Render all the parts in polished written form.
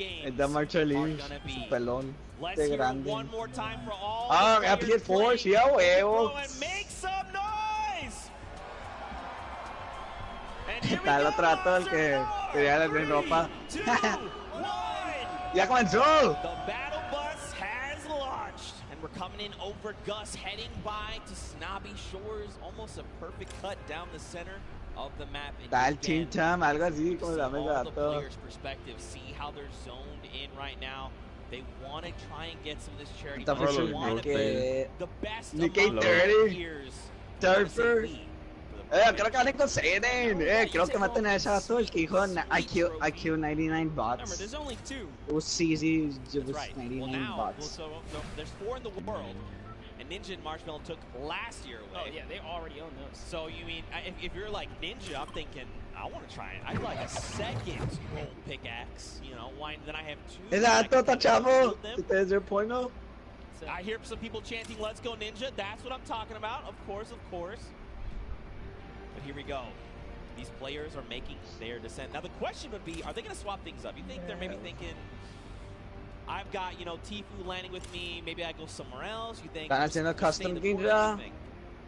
games Da marcha are libre, gonna be. pelón, Let's de hear grande. one more time for all Ah, the I players hit four, sí, a huevo. and make some noise. And here we Está el go. otro vato, el que quería la ropa. 3, 2, 1. ¡Ya comenzó! The battle bus has launched, and we're coming in over Gus, heading by to Snobby Shores. Almost a perfect cut down the center of the map. Está el chincham, algo así, como se llama el all the gato. players' perspective, see how they're zoned in right now. They want to try and get some of this charity Está money. por They want to be que the best Nick among the 30, peers. Surfer. Creo que van a conceden. Creo que maten a ese vato, el que dijo IQ 99 bots. Remember, there's only 2. It was CZ, just Right. 99 bots. So there's 4 in the world, and Ninja and Marshmallow took last year away. Oh yeah, they already own those. So you mean if you're like Ninja, I'm thinking I want to try it. I'd like a second gold pickaxe. You know, why? Then I have 2. Exacto, está chavo. Ustedes 0.0. I hear some people chanting, "Let's go Ninja." That's what I'm talking about. Of course, of course. But here we go. These players are making their descent. Now the question would be, are they going to swap things up? You think they're maybe thinking, I've got, you know, Tfue landing with me, maybe I go somewhere else? You think? Están haciendo custom ninja.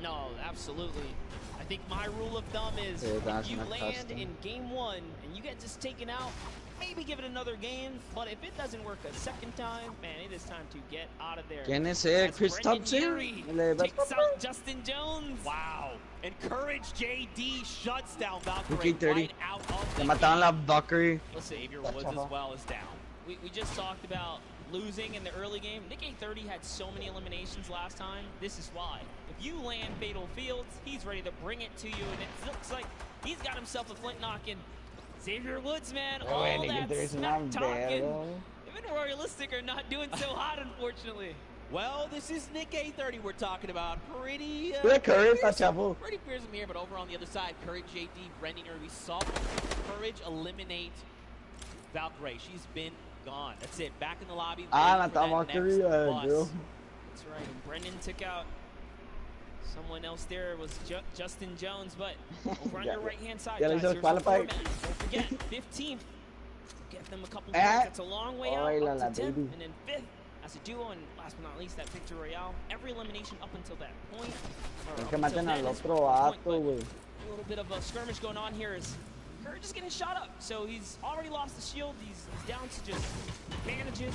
No, absolutely. I think my rule of thumb is if you land in game 1 and you get just taken out, maybe give it another game. But if it doesn't work a second time, man, it is time to get out of there. ¿Quién es ese? Chris Thompson. Takes out Justin Jones. Wow. And Courage JD shuts down Valkyrie right out of the mataron la Valkyrie. Listen, Xavier Woods as well is down. We just talked about losing in the early game. Nick 830 had so many eliminations last time. This is why. If you land Fatal Fields, he's ready to bring it to you, and it looks like he's got himself a flint knocking. Xavier Woods, man, all that smack talking. Even Royalistic are not doing so hot, unfortunately. Well, this is Nick 830 we're talking about. Pretty fearsome here, but over on the other side, Courage JD, Brendinger, we saw Courage eliminate Valkyrie. She's been gone. That's it. Back in the lobby. Valkyrie, That's right. And Brendan took out someone else there. It was Justin Jones, but over on your right-hand side, guys, here's the format. Don't forget, 15th. Get them a couple points. That's a long way out, up to 10th, and then 5th as a duo, and last but not least, that victory royale. Every elimination up until that point. Que maten al otro vato, güey. A little bit of a skirmish going on here is Courage is getting shot up, so he's already lost the shield. He's down to just bandages.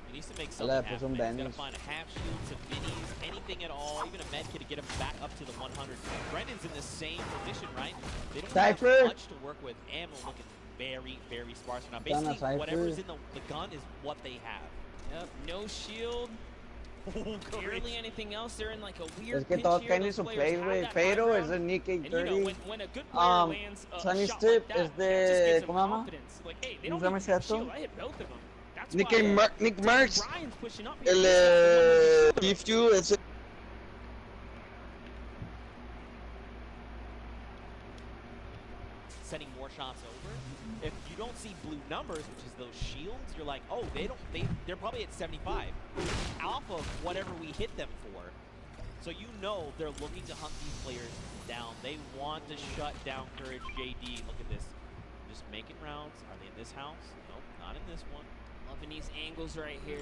He needs to make something happen. He's got to find a half shield, some minis, anything at all, even a med kit to get him back up to the 100. Brendan's in the same position, right? They don't have much to work with. Ammo looking very, very sparse. Now, basically, whatever's in the gun is what they have. Yep, no shield. Barely anything else. They're in like a weird Es que todos tienen su play, güey. Pero es de Nick 830. When a good player lands a Sunny shot Strip like that, es de... ¿Cómo se llama? Like, hey, they don't need shield. I hit both of them. That's Nick why Merckx. Brian's pushing up. El Tfue es... Sending more shots over. If you don't see blue numbers, which is those shields, you're like, oh, they're probably at 75 off of whatever we hit them for. So you know they're looking to hunt these players down. They want to shut down Courage JD. Look at this. Just making rounds. Are they in this house? Nope, not in this one. Loving these angles right here.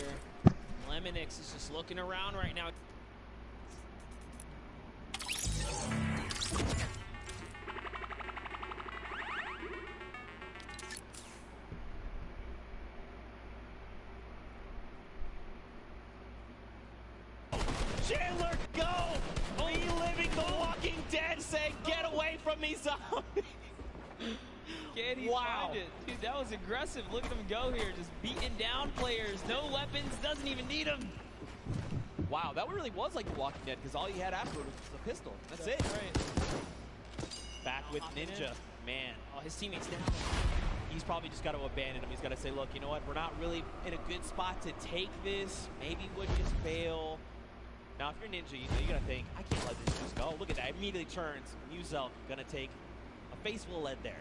Lemonix is just looking around right now. Chandler, go! Reliving the Walking Dead, saying, get away from me, zombie! Can't he find it? Dude, that was aggressive. Look at him go here, just beating down players. No weapons, doesn't even need them. Wow, that really was like The Walking Dead, because all he had afterward was a pistol. That's it. Right. Back with Ninja. Man. Oh, his teammate's down. He's probably just got to abandon him. He's got to say, look, you know what? We're not really in a good spot to take this. Maybe we'll just bail. Now, if you're Ninja, you know, you got to think, I can't let this just go. Look at that. Immediately turns. Muzel going to take a face full of lead there.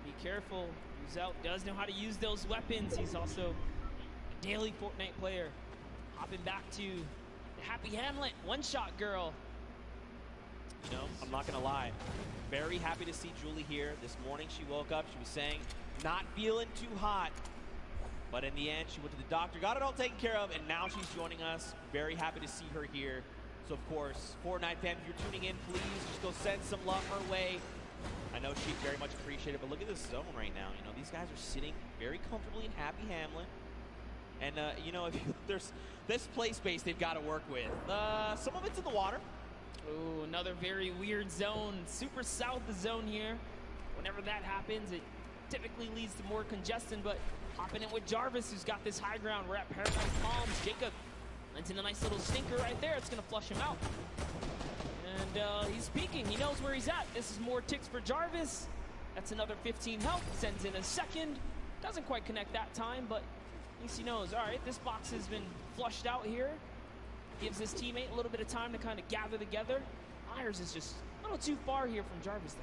Be careful. Muzel does know how to use those weapons. He's also a daily Fortnite player. Hopping back to the Happy Hamlet one-shot girl. You know, I'm not going to lie. Very happy to see Julie here. This morning she woke up. She was saying, not feeling too hot. But in the end, she went to the doctor, got it all taken care of, and now she's joining us. Very happy to see her here. So, of course, Fortnite fans, if you're tuning in, please just go send some love her way. I know she'd very much appreciate it, but look at this zone right now. You know, these guys are sitting very comfortably in Happy Hamlet. And, you know, there's this play space they've got to work with. Some of it's in the water. Oh, another very weird zone. Super south the zone here. Whenever that happens, it typically leads to more congestion, but hopping in with Jarvis, who's got this high ground. We're at Paradise Palms. Jacob lands in a nice little stinker right there. It's going to flush him out. And he's peeking. He knows where he's at. This is more ticks for Jarvis. That's another 15 health. Sends in a second. Doesn't quite connect that time, but at least he knows. All right, this box has been flushed out here. Gives his teammate a little bit of time to kind of gather together. Myers is just a little too far here from Jarvis there.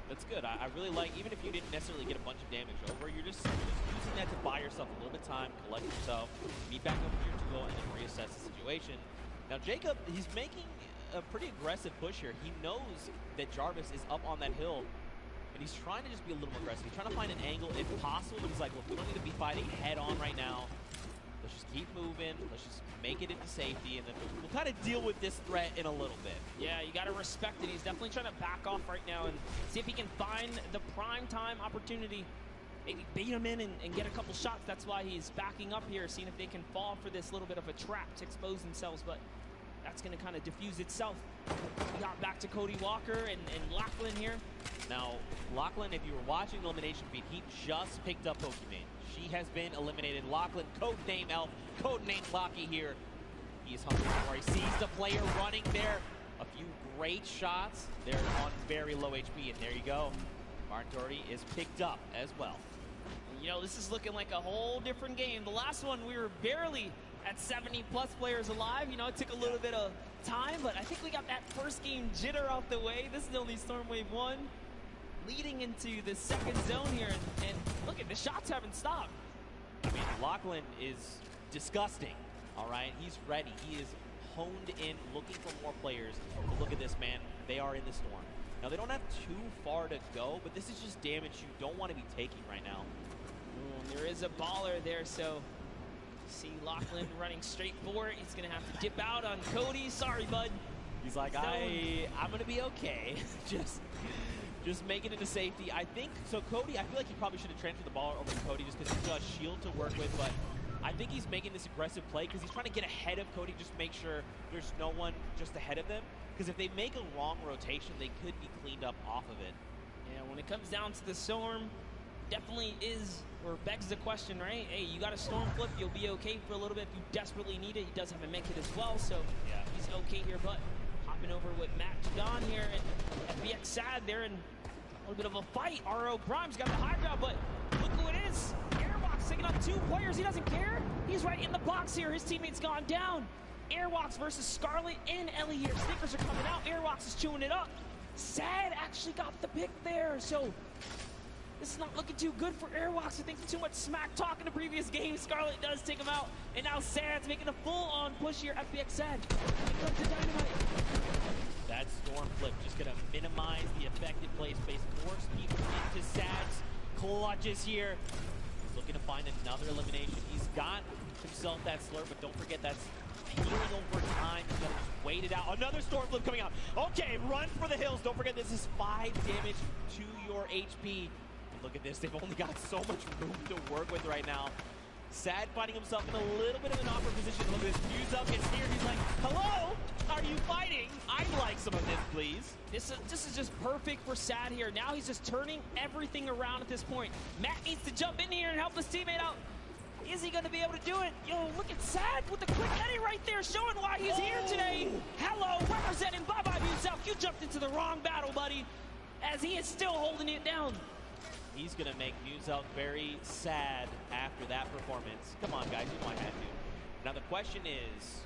That's good. I really like, even if you didn't necessarily get a bunch of damage over, you're just using that to buy yourself a little bit of time, collect yourself, meet back up with your duo, and then reassess the situation. Now, Jacob, he's making a pretty aggressive push here. He knows that Jarvis is up on that hill, and he's trying to just be a little more aggressive. He's trying to find an angle if possible, but he's like, look, we don't need to be fighting head on right now. Let's just keep moving. Let's just make it into safety, and then we'll kind of deal with this threat in a little bit. Yeah, you got to respect it. He's definitely trying to back off right now and see if he can find the prime time opportunity. Maybe bait him in and get a couple shots. That's why he's backing up here, seeing if they can fall for this little bit of a trap to expose themselves, but that's going to kind of diffuse itself. We got back to Cody Walker and Lachlan here. Now, Lachlan, if you were watching the elimination feed, he just picked up Pokemon. She has been eliminated. Lachlan, codename Elf, codename Locky here. He is hungry for. He sees the player running there. A few great shots. They're on very low HP, and there you go. Martin Doherty is picked up as well. You know, this is looking like a whole different game. The last one, we were barely at 70-plus players alive. You know, it took a little bit of time, but I think we got that first game jitter out the way. This is only Storm Wave 1. Leading into the second zone here, and look at the shots haven't stopped. I mean, Lachlan is disgusting, all right? He's ready. He is honed in, looking for more players. But look at this, man. They are in the storm. Now, they don't have too far to go, but this is just damage you don't want to be taking right now. Ooh, there is a baller there, so see Lachlan running straight for it. He's going to have to dip out on Cody. Sorry, bud. He's like, I'm going to be okay. Just make it into safety. I think, so Cody, I feel like he probably should have transferred the ball over to Cody just because he's got a shield to work with, but I think he's making this aggressive play because he's trying to get ahead of Cody, just make sure there's no one just ahead of them. Because if they make a wrong rotation, they could be cleaned up off of it. Yeah, when it comes down to the storm, definitely is, or begs the question, right? Hey, you got a storm flip, you'll be okay for a little bit if you desperately need it. He does have a med kit as well, so yeah, he's okay here, but hopping over with Matt Jadon here, and FBX Sad there, and a little bit of a fight. RO Prime's got the high ground, but look who it is. Airwalks taking on two players. He doesn't care. He's right in the box here. His teammate's gone down. Airwalks versus Scarlet and Ellie here. Stickers are coming out. Airwalks is chewing it up. Sad actually got the pick there, so this is not looking too good for Airwalks. I think too much smack talk in the previous game. Scarlet does take him out, and now Sad's making a full-on push here. FBX Sad. Here comes the dynamite. That storm flip just going to minimize the affected play space, force people into Sad's clutches here. He's looking to find another elimination. He's got himself that slurp, but don't forget that's healing over time. He's going to just wait it out. Another storm flip coming out. Okay, run for the hills. Don't forget this is 5 damage to your HP. And look at this. They've only got so much room to work with right now. Sad finding himself in a little bit of an awkward position. Look at this. Fuse up gets here. He's like, hello? Are you fighting? I'd like some of this, please. This is just perfect for Sad here. Now he's just turning everything around at this point. Matt needs to jump in here and help his teammate out. Is he going to be able to do it? Yo, look at Sad with the quick edit right there, showing why he's here today. Hello, representing Bye-Bye himself. You jumped into the wrong battle, buddy, as he is still holding it down. He's going to make Newzelt very sad after that performance. Come on, guys, you know I had to. Now, the question is,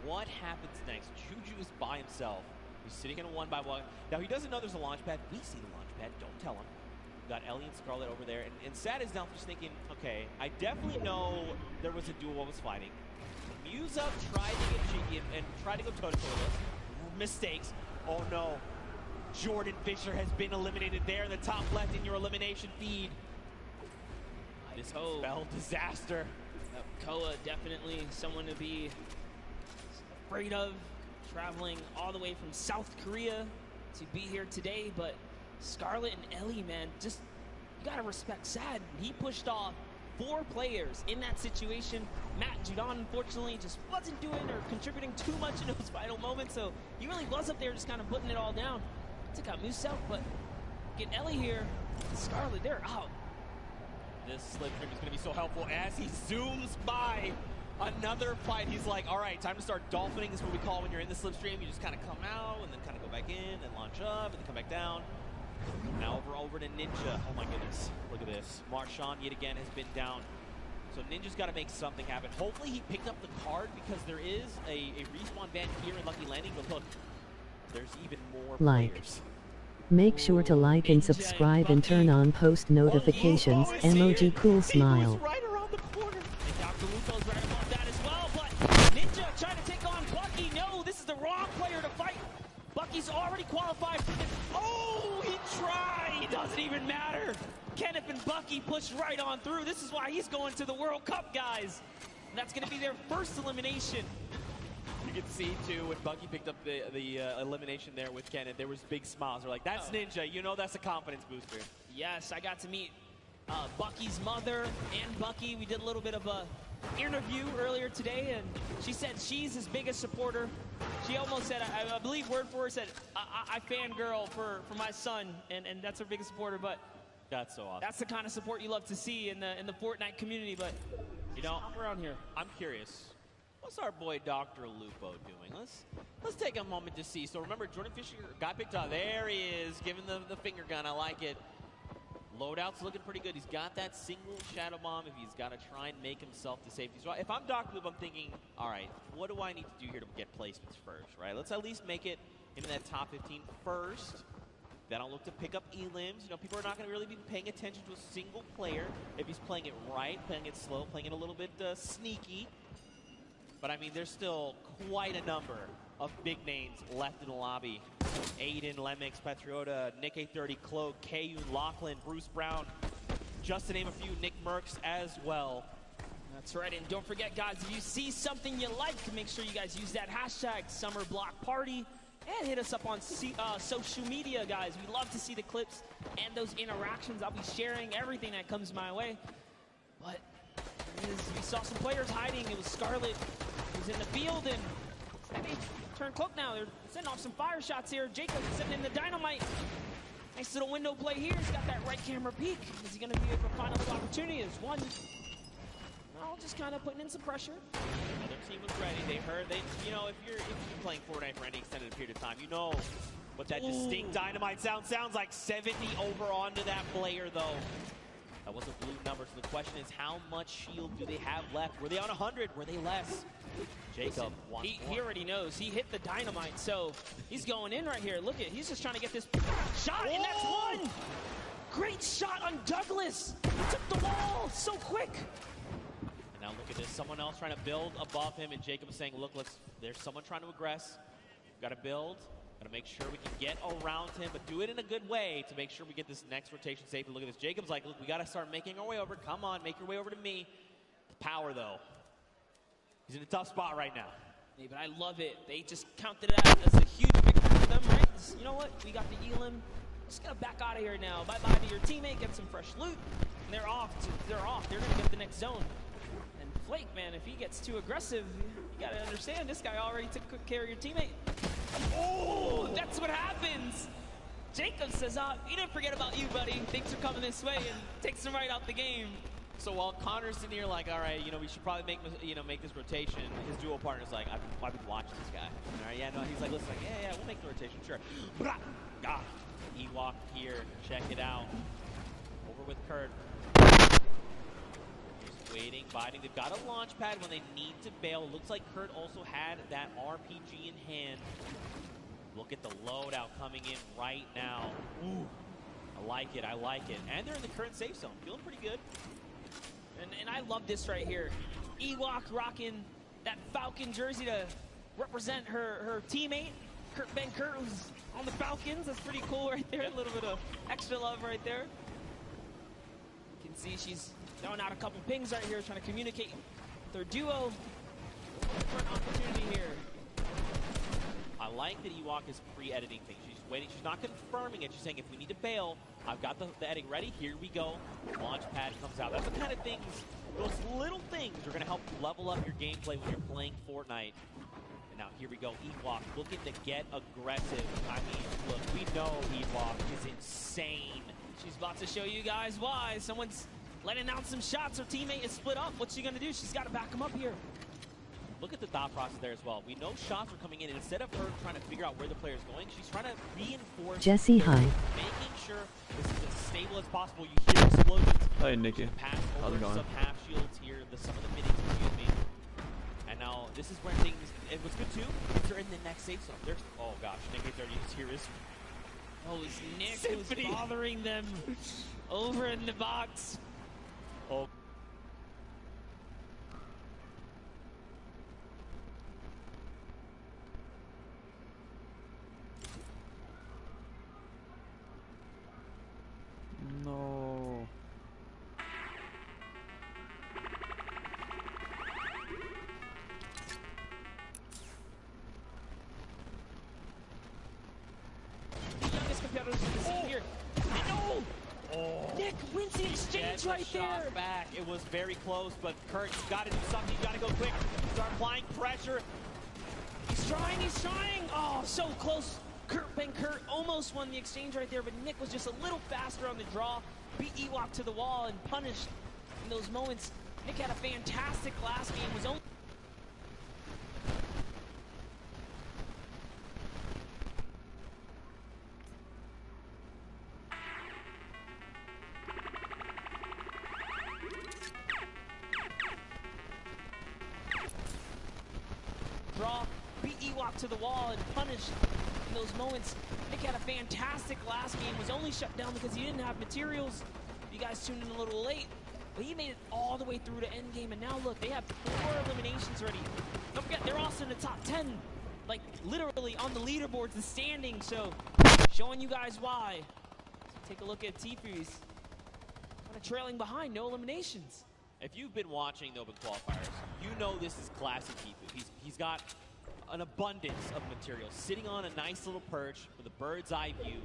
what happens next? Juju is by himself. He's sitting in a 1-by-1. Now, he doesn't know there's a launch pad. We see the launch pad. Don't tell him. We've got Ellie and Scarlet over there. And Sad is now just thinking, okay, I definitely know there was a duo I was fighting. Newzelt tried to get cheeky and tried to go toe-to-toe with us. Mistakes. Oh, no. Jordan Fisher has been eliminated there in the top left in your elimination feed. This spell disaster. Koa definitely someone to be afraid of, traveling all the way from South Korea to be here today. But Scarlet and Ellie, man, just you gotta respect Sad. He pushed off 4 players in that situation. Matt Judon, unfortunately, just wasn't doing or contributing too much in those final moments, so he really was up there just kind of putting it all down. Took out Musel, but get Ellie here. Scarlet, they're out. This slipstream is going to be so helpful as he zooms by another fight. He's like, all right, time to start dolphining is what we call when you're in the slipstream. You just kind of come out and then kind of go back in and launch up and then come back down. Now over to Ninja. Oh my goodness, look at this. Marchand yet again has been down. So Ninja's got to make something happen. Hopefully he picked up the card because there is a respawn ban here in Lucky Landing, but look, there's even more players. Make sure to like and subscribe and turn on post notifications. Emoji cool smile. Right around the corner. And Dr. Lupo's right about that as well, but Ninja trying to take on Bucky. No, this is the wrong player to fight. Bucky's already qualified for this. Oh, he tried. It doesn't even matter. Kenneth and Bucky pushed right on through. This is why he's going to the World Cup, guys. And that's going to be their first elimination. You can see, too, when Bucky picked up the elimination there with Kenneth, there was big smiles. They're like, that's Ninja. You know that's a confidence booster. Yes, I got to meet Bucky's mother and Bucky. We did a little bit of a interview earlier today, and she said she's his biggest supporter. She almost said, I believe word for word, said, I fangirl for my son, and that's her biggest supporter. But that's so awesome. That's the kind of support you love to see in the Fortnite community. But you know, around here, I'm curious. What's our boy Dr. Lupo doing? Let's take a moment to see. So remember, Jordan Fisher got picked up. There he is, giving the finger gun. I like it. Loadout's looking pretty good. He's got that single shadow bomb if he's got to try and make himself to safety. So if I'm Dr. Lupo, I'm thinking, all right, what do I need to do here to get placements first, right? Let's at least make it into that top 15 first. Then I'll look to pick up elims. You know, people are not going to really be paying attention to a single player if he's playing it right, playing it slow, playing it a little bit sneaky. But, I mean, there's still quite a number of big names left in the lobby. Aiden, Lemix, Patriota, Nick A30, Cloak, Kayun, Lachlan, Bruce Brown, just to name a few, Nick Merckx as well. That's right, and don't forget, guys, if you see something you like, make sure you guys use that hashtag SummerBlockParty and hit us up on social media, guys. We love to see the clips and those interactions. I'll be sharing everything that comes my way. But we saw some players hiding. It was Scarlet who's in the field, and they turn Cloak now. They're sending off some fire shots here. Jacob sending in the dynamite. Nice little window play here. He's got that right camera peek. Is he going to be able to find another opportunity? There's one. Well, just kind of putting in some pressure. Their team was ready. They heard. You know, if you're playing Fortnite for any extended period of time, you know what that distinct dynamite sounds like. 70 over onto that player, though. That was a blue number, so the question is, how much shield do they have left? Were they on 100? Were they less? Jacob wants he already knows. He hit the dynamite, so he's going in right here. Look at, he's just trying to get this shot, and that's one! Great shot on Douglas! He took the wall so quick! And now look at this, someone else trying to build above him, and Jacob is saying, look, there's someone trying to aggress. We've got to build. Got to make sure we can get around him, but do it in a good way to make sure we get this next rotation safe. And look at this. Jacob's like, look, we got to start making our way over. Come on, make your way over to me. Power, though. He's in a tough spot right now. Yeah, but I love it. They just counted it out as a huge victory for them, right? You know what? We got the Elam. Just got to back out of here now. Bye-bye to your teammate. Get some fresh loot. And they're off. They're going to get the next zone. And Flake, man, if he gets too aggressive, you got to understand, this guy already took good care of your teammate. Oh, that's what happens. Jacob says, you didn't forget about you, buddy. Things are coming this way, and takes him right out the game. So while Connor's in here like, all right, you know, we should probably make this rotation, his duo partner's like, I've been watching this guy. All right, yeah, no, he's like, listen, like, yeah, we'll make the rotation, sure. Ewok here, check it out. Over with Kurt. Just waiting, biting. They've got a launch pad when they need to bail. Looks like Kurt also had that RPG in hand. Look at the loadout coming in right now. Ooh, I like it, I like it. And they're in the current safe zone, feeling pretty good. And I love this right here. Ewok rocking that Falcon jersey to represent her teammate, Ben Kurt, who's on the Falcons. That's pretty cool right there. A little bit of extra love right there. You can See, she's throwing out a couple pings right here, trying to communicate with their duo. Looking for an opportunity here. I like that Ewok is pre-editing things. She's waiting. She's not confirming it. She's saying, if we need to bail, I've got the editing ready. Here we go. Launch pad comes out. That's the kind of things, those little things are going to help level up your gameplay when you're playing Fortnite. And now here we go. Ewok looking to get aggressive. I mean, look, we know Ewok is insane. She's about to show you guys why. Someone's letting out some shots. Her teammate is split up. What's she going to do? She's got to back him up here. Look at the thought process there as well. We know shots are coming in, and instead of her trying to figure out where the player's going, she's trying to reinforce. Jesse, hi. Making sure this is as stable as possible. You hear explosions. Hey, Nikki. Pass How's it over going? some half shields here. Some of the minis, excuse me. And now this is where things. And what's good too, they're in the next safe zone. There's. Oh gosh, Nikki 30 is here. Oh, it's Nick Symphony. who's bothering them over in the box. Oh. No. The youngest competitors in the scene here. No! Nick wins the exchange Get right the shot there. back. It was very close, but Kurt's got to do something. You got to go quick. Start applying pressure. He's trying, he's trying. Oh, so close. Kurt almost won the exchange right there, but Nick was just a little faster on the draw. Beat Ewok to the wall and punished in those moments. Nick had a fantastic last game. Was only draw, beat Ewok to the wall and punished in those moments. Nick had a fantastic last game, was only shut down because he didn't have materials. You guys tuned in a little late, but he made it all the way through to end game, and now look, they have 4 eliminations already. Don't forget, they're also in the top 10, like literally on the leaderboards and standing, so showing you guys why. So take a look at Tifu's kind of trailing behind, no eliminations. If you've been watching the Open Qualifiers, you know this is classic Tifu. He's got an abundance of material, sitting on a nice little perch with a bird's eye view,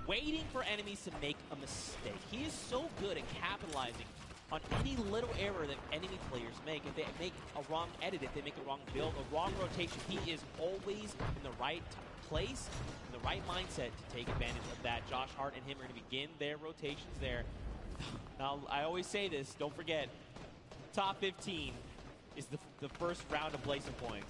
waiting for enemies to make a mistake. He is so good at capitalizing on any little error that enemy players make. If they make a wrong edit, if they make a wrong build, a wrong rotation, he is always in the right place, in the right mindset to take advantage of that. Josh Hart and him are going to begin their rotations there. Now, I always say this, don't forget, top 15 is the first round of Blazing points.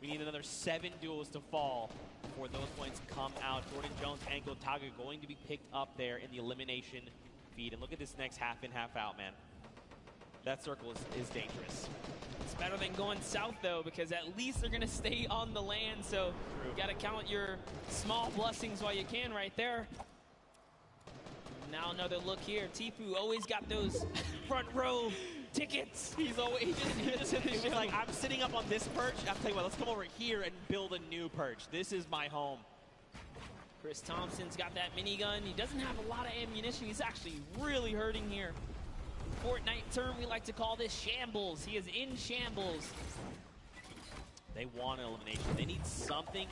We need another 7 duels to fall before those points come out. Jordan Jones and Gotaga going to be picked up there in the elimination feed. And look at this next half in, half out, man. That circle is dangerous. It's better than going south, though, because at least they're going to stay on the land. So you got to count your small blessings while you can right there. Now another look here. Tifu always got those front row tickets. He's always, he was like, I'm sitting up on this perch. I'll tell you what, let's come over here and build a new perch. This is my home. Chris Thompson's got that minigun. He doesn't have a lot of ammunition. He's actually really hurting here. Fortnite term, we like to call this shambles. He is in shambles. They want an elimination. They need something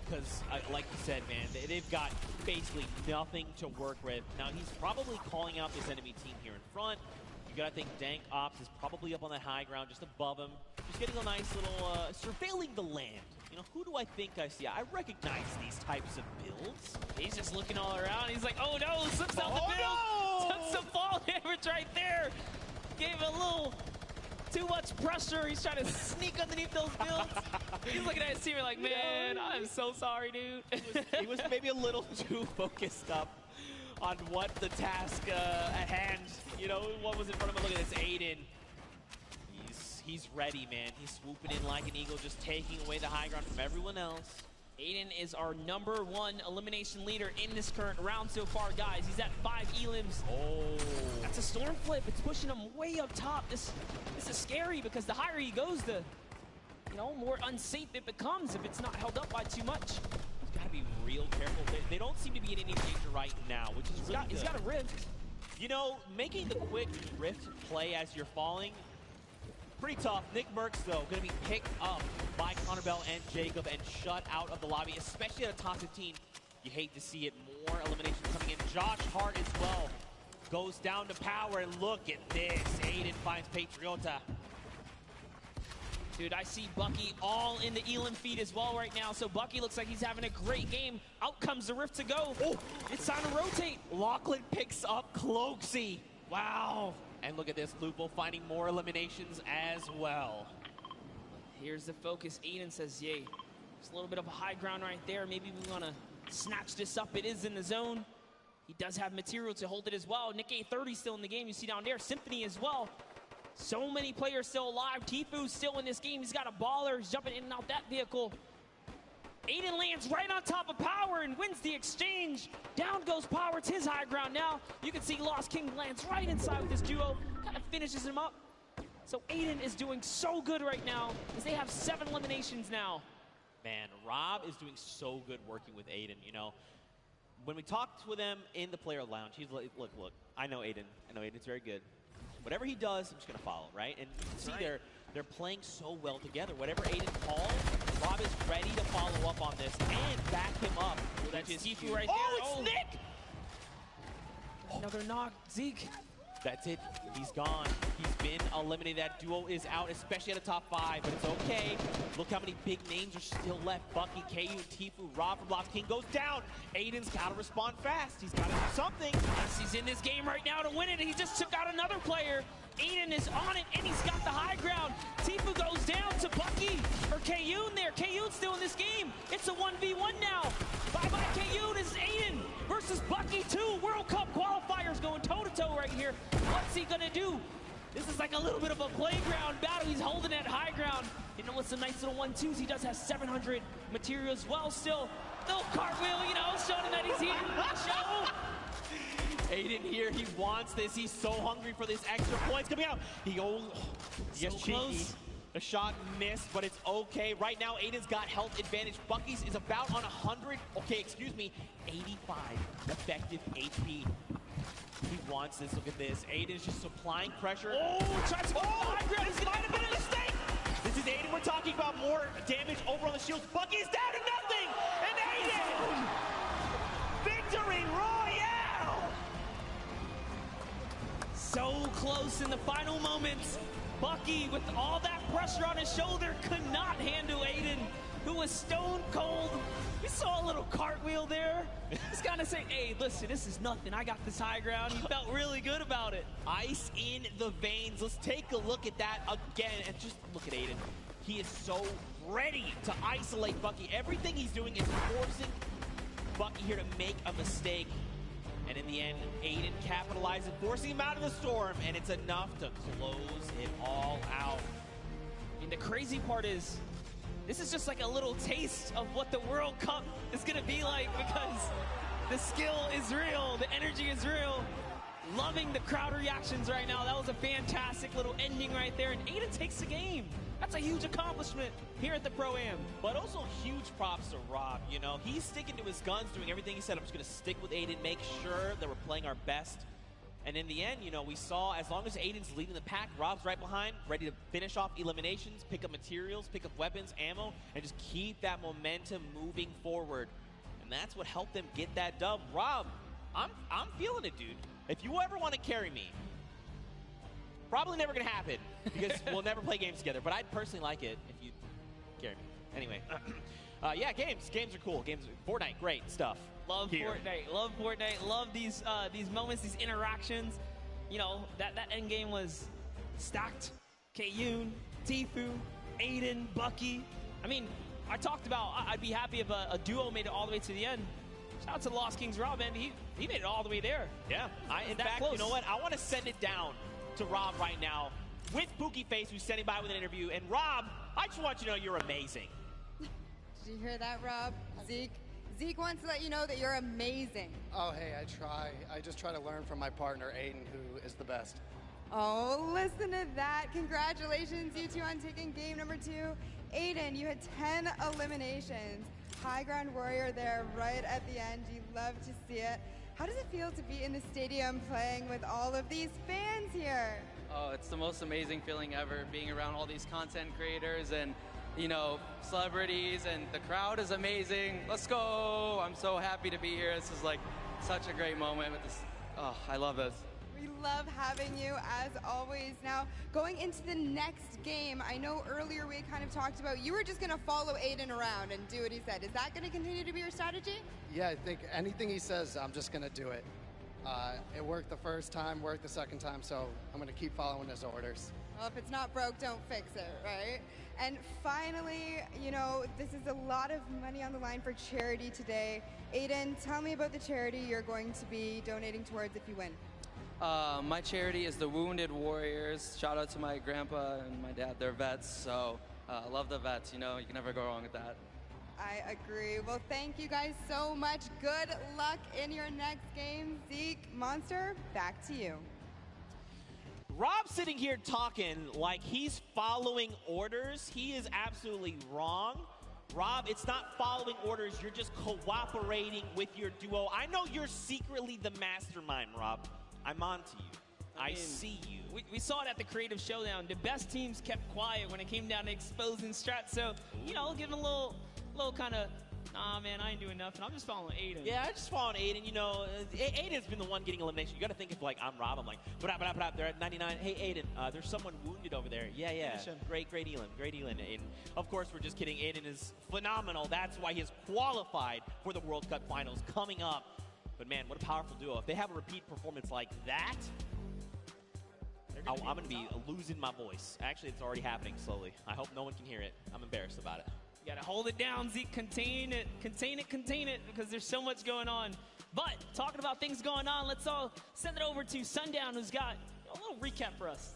because, like you said, man, they've got basically nothing to work with. Now, he's probably calling out this enemy team here in front. You gotta think Dank Ops is probably up on that high ground just above him. Just getting a nice little, surveilling the land. You know, who do I think I see? I recognize these types of builds. He's just looking all around. He's like, oh no, slips out the build. Took some fall damage right there. Gave a little too much pressure. He's trying to sneak underneath those builds. He's looking at his team like, man, I'm so sorry, dude. He was maybe a little too focused up on what the task at hand, you know, what was in front of him. Look at this, Aiden. He's ready, man. He's swooping in like an eagle, just taking away the high ground from everyone else. Aiden is our #1 elimination leader in this current round so far, guys. He's at 5 elims. Oh. That's a storm flip. It's pushing him way up top. This is scary because the higher he goes, the more unsafe it becomes if it's not held up by too much. He's got to be real careful. They don't seem to be in any danger right now, which is really good. He's got a rift. You know, making the quick drift play as you're falling, pretty tough. Nick Merckx, though, going to be picked up by Connor Bell and Jacob and shut out of the lobby, especially at a top 15. You hate to see it. More eliminations coming in. Josh Hart as well goes down to power, and look at this. Aiden finds Patriota. Dude, I see Bucky all in the Elam feed as well right now, so Bucky looks like he's having a great game. Out comes the Rift to go. Oh, it's time to rotate. Lachlan picks up Cloaksy. Wow. And look at this, Lupo finding more eliminations as well. Here's the focus. Aiden says, yay. There's a little bit of a high ground right there. Maybe we want to snatch this up. It is in the zone. He does have material to hold it as well. Nick A30 still in the game. You see down there, Symphony as well. So many players still alive. Tifu's still in this game. He's got a baller. He's jumping in and out that vehicle. Aiden lands right on top of Power and wins the exchange. Down goes Power. It's his high ground now. You can see Lost King lands right inside with this duo. Kind of finishes him up. So Aiden is doing so good right now as they have 7 eliminations now. Man, Rob is doing so good working with Aiden, you know. When we talked with him in the player lounge, he's like, look, I know Aiden. I know Aiden's very good. Whatever he does, I'm just going to follow, right? And you can see they're playing so well together. Whatever Aiden calls, Rob is ready to follow up on this and back him up. That's Tifu right there. Oh, it's Nick! Another knock. Zeke. That's it. He's gone. He's been eliminated. That duo is out, especially at a top 5, but it's okay. Look how many big names are still left. Bucky, KU, Tifu, Rob from Lost King goes down. Aiden's got to respond fast. He's got to do something. Yes, he's in this game right now to win it. He just took out another player. Aiden is on it, and he's got the high ground. Tifu goes down to Bucky, or Kayun there. Kayun's still in this game. It's a 1v1 now. Bye-bye, Kayun. This is Aiden versus Bucky 2. World Cup qualifiers going toe-to-toe right here. What's he gonna do? This is like a little bit of a playground battle. He's holding that high ground. You know what's some nice little 1-2s? He does have 700 material as well still. Little cartwheel, you know, showing him that he's here. Show. Aiden here, he wants this. He's so hungry for this extra points coming out. He goes, yes, cheeky. Close. The shot missed, but it's okay. Right now, Aiden's got health advantage. Bucky's is about on 100, 85 effective HP. He wants this. Look at this. Aiden's just supplying pressure. Oh, tries to go high ground. This might have been a mistake. This is Aiden. We're talking about more damage over on the shields. Bucky's down to nothing. And Aiden, victory royale. So close in the final moments. Bucky, with all that pressure on his shoulder, could not handle Aiden, who was stone cold. We saw a little cartwheel there. He's gonna say, hey, listen, this is nothing. I got this high ground. He felt really good about it. Ice in the veins. Let's take a look at that again. And just look at Aiden. He is so ready to isolate Bucky. Everything he's doing is forcing Bucky here to make a mistake. And in the end, Aiden capitalizes, forcing him out of the storm, and it's enough to close it all out. And the crazy part is, this is just like a little taste of what the World Cup is gonna be like, because the skill is real, the energy is real. Loving the crowd reactions right now. That was a fantastic little ending right there, and Aiden takes the game. That's a huge accomplishment here at the Pro-Am. But also huge props to Rob, you know. He's sticking to his guns, doing everything he said. I'm just going to stick with Aiden, make sure that we're playing our best. And in the end, you know, we saw as long as Aiden's leading the pack, Rob's right behind, ready to finish off eliminations, pick up materials, pick up weapons, ammo, and just keep that momentum moving forward. And that's what helped them get that dub. Rob, I'm feeling it, dude. If you ever want to carry me, probably never going to happen because we'll never play games together. But I'd personally like it if you carry me. Anyway, yeah, games are cool. Fortnite, great stuff. Love Fortnite. Love Fortnite. Love these moments, these interactions. You know, that end game was stacked. Kayun, Tifu, Aiden, Bucky. I mean, I talked about I'd be happy if a duo made it all the way to the end. Shout out to Lost Kings Rob, man. He made it all the way there. Yeah. In fact, close. You know what? I want to send it down to Rob right now with Pookie Face, who's standing by with an interview. And Rob, I just want you to know you're amazing. Did you hear that, Rob? Zeke wants to let you know that you're amazing. Oh, hey, I try. I just try to learn from my partner, Aiden, who is the best. Oh, listen to that. Congratulations, you two, on taking game number 2. Aiden, you had 10 eliminations. High ground warrior there right at the end. You love to see it. How does it feel to be in the stadium playing with all of these fans here? Oh, it's the most amazing feeling ever, being around all these content creators and, you know, celebrities, and the crowd is amazing. Let's go! I'm so happy to be here. This is like such a great moment with this. Oh, I love this. We love having you as always. Now, going into the next game, I know earlier we kind of talked about you were just going to follow Aiden around and do what he said. Is that going to continue to be your strategy? Yeah, I think anything he says, I'm just going to do it. It worked the first time, worked the second time, so I'm going to keep following his orders. Well, if it's not broke, don't fix it, right? And finally, you know, this is a lot of money on the line for charity today. Aiden, tell me about the charity you're going to be donating towards if you win. My charity is the Wounded Warriors. Shout out to my grandpa and my dad. They're vets, so love the vets. You know, you can never go wrong with that. I agree. Well, thank you guys so much. Good luck in your next game. Zeke, Monster, back to you. Rob's sitting here talking like he's following orders. He is absolutely wrong. Rob, it's not following orders. You're just cooperating with your duo. I know you're secretly the mastermind, Rob. I'm on to you. I mean, see you. We saw it at the Creative Showdown. The best teams kept quiet when it came down to exposing strats. So, you know, give him a little kind of, nah, man, I ain't doing nothing. I'm just following Aiden. Yeah, I just following Aiden. You know, Aiden's been the one getting elimination. You got to think if, like, I'm Rob. I'm like, they're at 99. Hey, Aiden, there's someone wounded over there. Yeah. Great Elin. Aiden. Of course, we're just kidding. Aiden is phenomenal. That's why he is qualified for the World Cup Finals coming up. But, man, what a powerful duo. If they have a repeat performance like that, I'm going to be losing my voice. Actually, it's already happening slowly. I hope no one can hear it. I'm embarrassed about it. You gotta hold it down, Zeke. Contain it, because there's so much going on. But talking about things going on, let's all send it over to Sundown, who's got a little recap for us.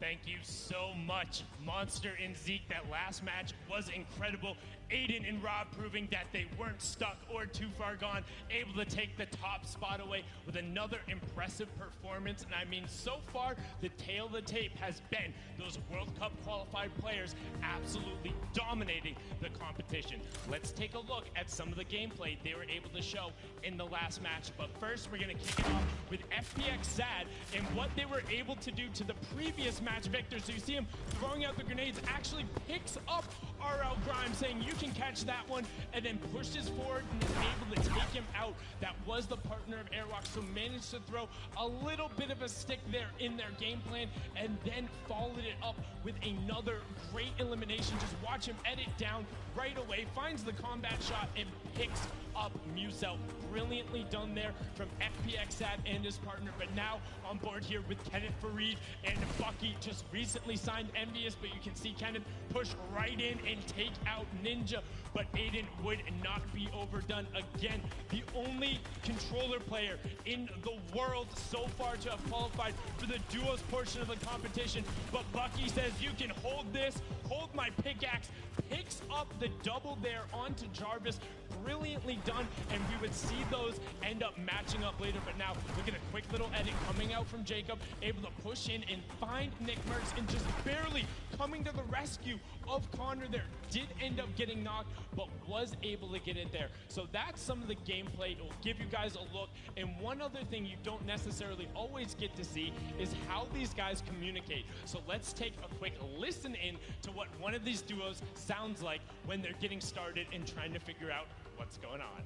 Thank you so much, Monster and Zeke. That last match was incredible. Aiden and Rob proving that they weren't stuck or too far gone, able to take the top spot away with another impressive performance. And I mean, so far, the tail of the tape has been those World Cup qualified players absolutely dominating the competition. Let's take a look at some of the gameplay they were able to show in the last match. But first, we're going to kick it off with FPX Sad and what they were able to do to the previous match victor. So you see him throwing out the grenades, actually picks up RL Grimes, saying you can catch that one, and then pushes forward and is able to take him out. That was the partner of Airwalk, so managed to throw a little bit of a stick there in their game plan, and then followed it up with another great elimination. Just watch him edit down right away, finds the combat shot, and picks up Musel. Brilliantly done there from FPX Sad and his partner. But now on board here with Kenneth Fareed and Bucky, just recently signed Envious, but you can see Kenneth push right in and take out Ninja. But Aiden would not be overdone again. The only controller player in the world so far to have qualified for the duos portion of the competition. But Bucky says, you can hold this, hold my pickaxe, picks up the double there onto Jarvis. Brilliantly done, and we would see those end up matching up later. But now look at a quick little edit coming out from Jacob, able to push in and find Nick Merckx, and just barely coming to the rescue of Connor there. Did end up getting knocked, but was able to get in there. So that's some of the gameplay. It will give you guys a look. And one other thing you don't necessarily always get to see is how these guys communicate. So let's take a quick listen in to what one of these duos sounds like when they're getting started and trying to figure out what's going on.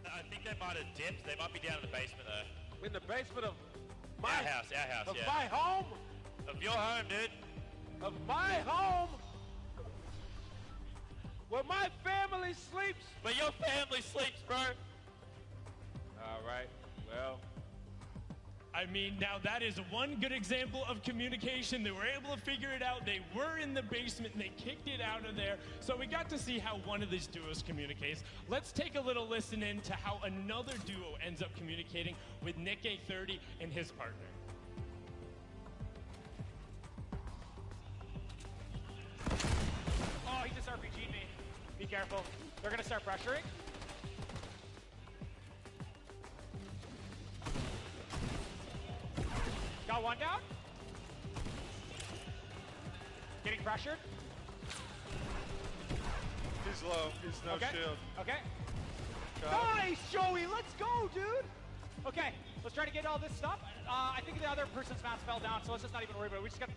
I think they might have dipped. They might be down in the basement though. In the basement of Our house, of yeah. my home? Of your home, dude. Of my home? Where my family sleeps? Where your family sleeps, bro. All right, well. I mean, now that is one good example of communication. They were able to figure it out. They were in the basement and they kicked it out of there. So we got to see how one of these duos communicates. Let's take a little listen in to how another duo ends up communicating with Nick A30 and his partner. Oh, he just RPG'd me. Be careful. They're gonna start pressuring. Got one down. Getting pressured. He's low. He's no shield. Okay. Nice, Joey. Let's go, dude. Okay, let's try to get all this stuff. I think the other person's mask fell down, so let's just not even worry about it. We just got.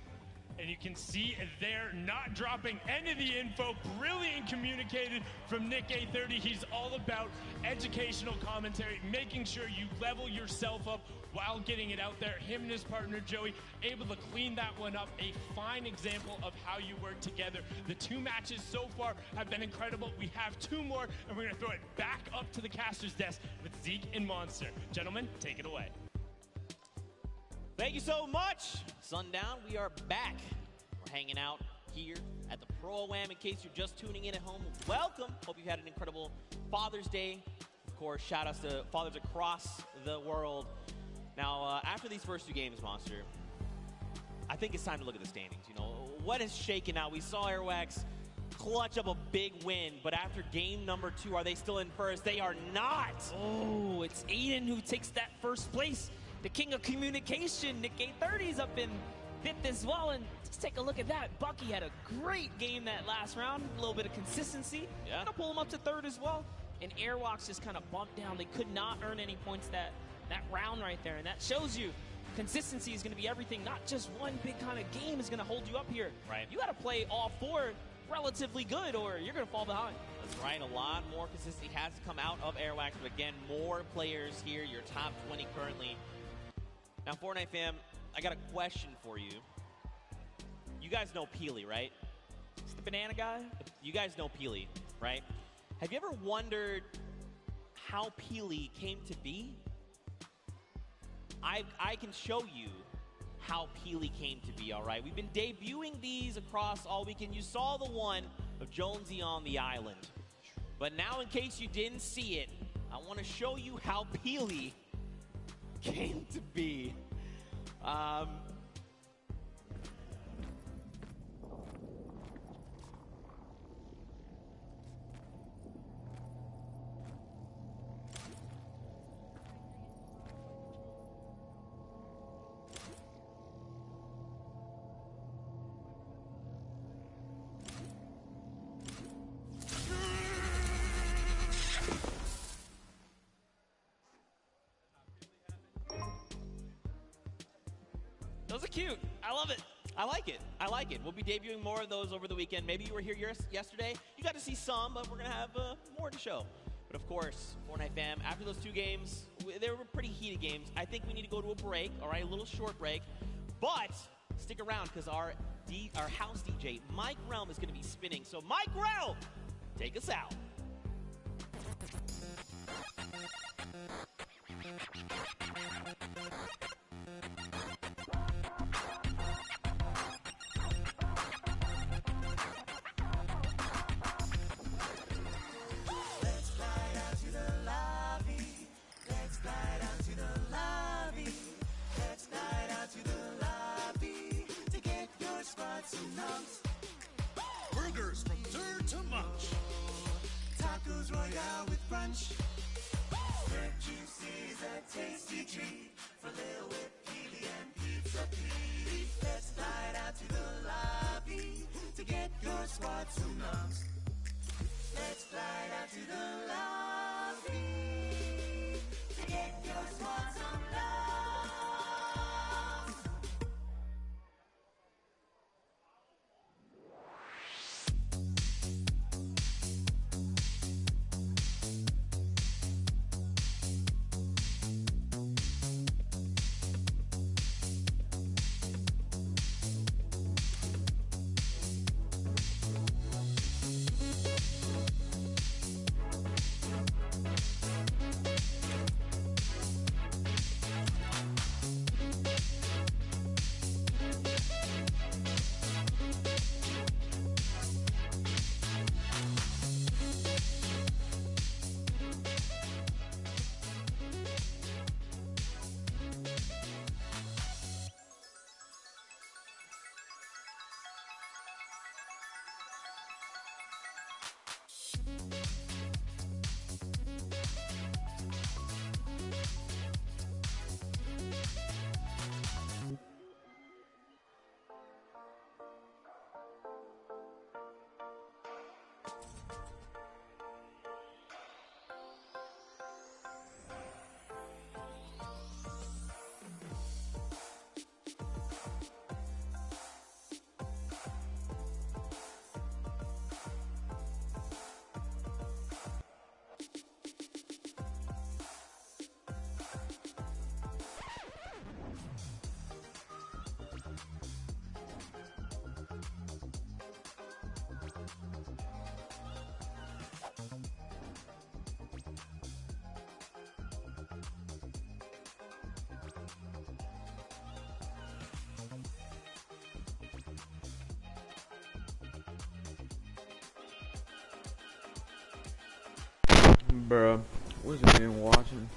And you can see they're not dropping any of the info. Brilliant communicated from Nick A30. He's all about educational commentary, making sure you level yourself up while getting it out there. Him and his partner, Joey, able to clean that one up. A fine example of how you work together. The 2 matches so far have been incredible. We have 2 more, and we're going to throw it back up to the caster's desk with Zeke and Monster. Gentlemen, take it away. Thank you so much. Sundown, we are back. We're hanging out here at the Pro-Am. In case you're just tuning in at home, welcome. Hope you've had an incredible Father's Day. Of course, shout outs to fathers across the world. Now, after these first 2 games, Monster, I think it's time to look at the standings. You know, what has shaken out? We saw Airwax clutch up a big win, but after game number 2, are they still in first? They are not. Oh, it's Aiden who takes that first place. The king of communication, Nick A30's up in 5th as well, and just take a look at that. Bucky had a great game that last round, a little bit of consistency. Yeah. Gonna pull him up to 3rd as well. And Airwalks just kind of bumped down. They could not earn any points that round right there, and that shows you consistency is gonna be everything. Not just one big kind of game is gonna hold you up here. Right. You gotta play all 4 relatively good, or you're gonna fall behind. That's right. A lot more consistency has to come out of Airwax, but again, more players here. Your top 20 currently. Now, Fortnite fam, I got a question for you. You guys know Peely, right? It's the banana guy? You guys know Peely, right? Have you ever wondered how Peely came to be? I can show you how Peely came to be, all right? We've been debuting these across all weekend. You saw the one of Jonesy on the island. But now, in case you didn't see it, I want to show you how Peely came to be. Those are cute. I love it. I like it. I like it. We'll be debuting more of those over the weekend. Maybe you were here yesterday. You got to see some, but we're going to have more to show. But of course, Fortnite fam, after those 2 games, they were pretty heated games. I think we need to go to a break, all right, a little short break. But stick around because our house DJ, Mike Realm, is going to be spinning. So Mike Realm, take us out. Burgers from dirt to munch. Tacos Royale with brunch. Red juicy's a tasty treat for Lil Whip, Peely, and Pizza Pete. Let's slide out to the lobby to get your squad some numbs. Let's slide out to the lobby to get your squad some love. Bruh, what's it even watching?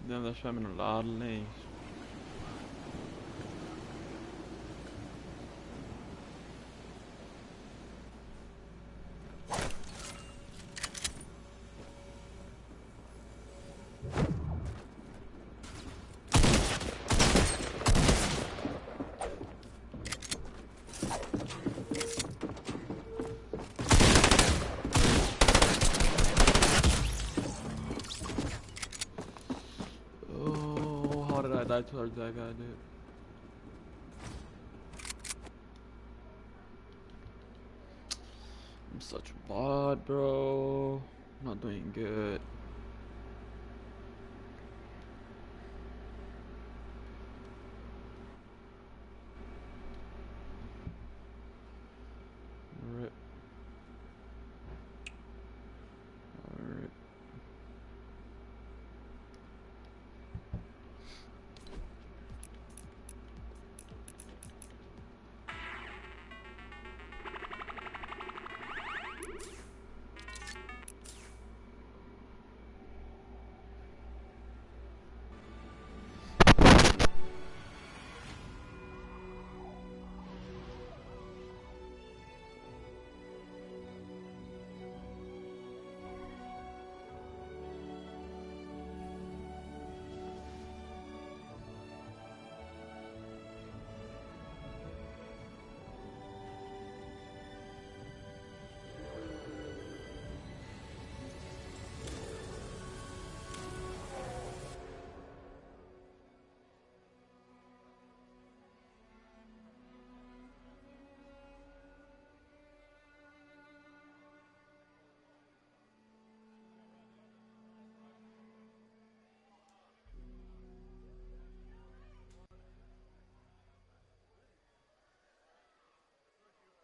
Damn, they're swimming a lot of lanes. I died towards that guy, dude. I'm such a bot, bro. I'm not doing good. Rip. Alright.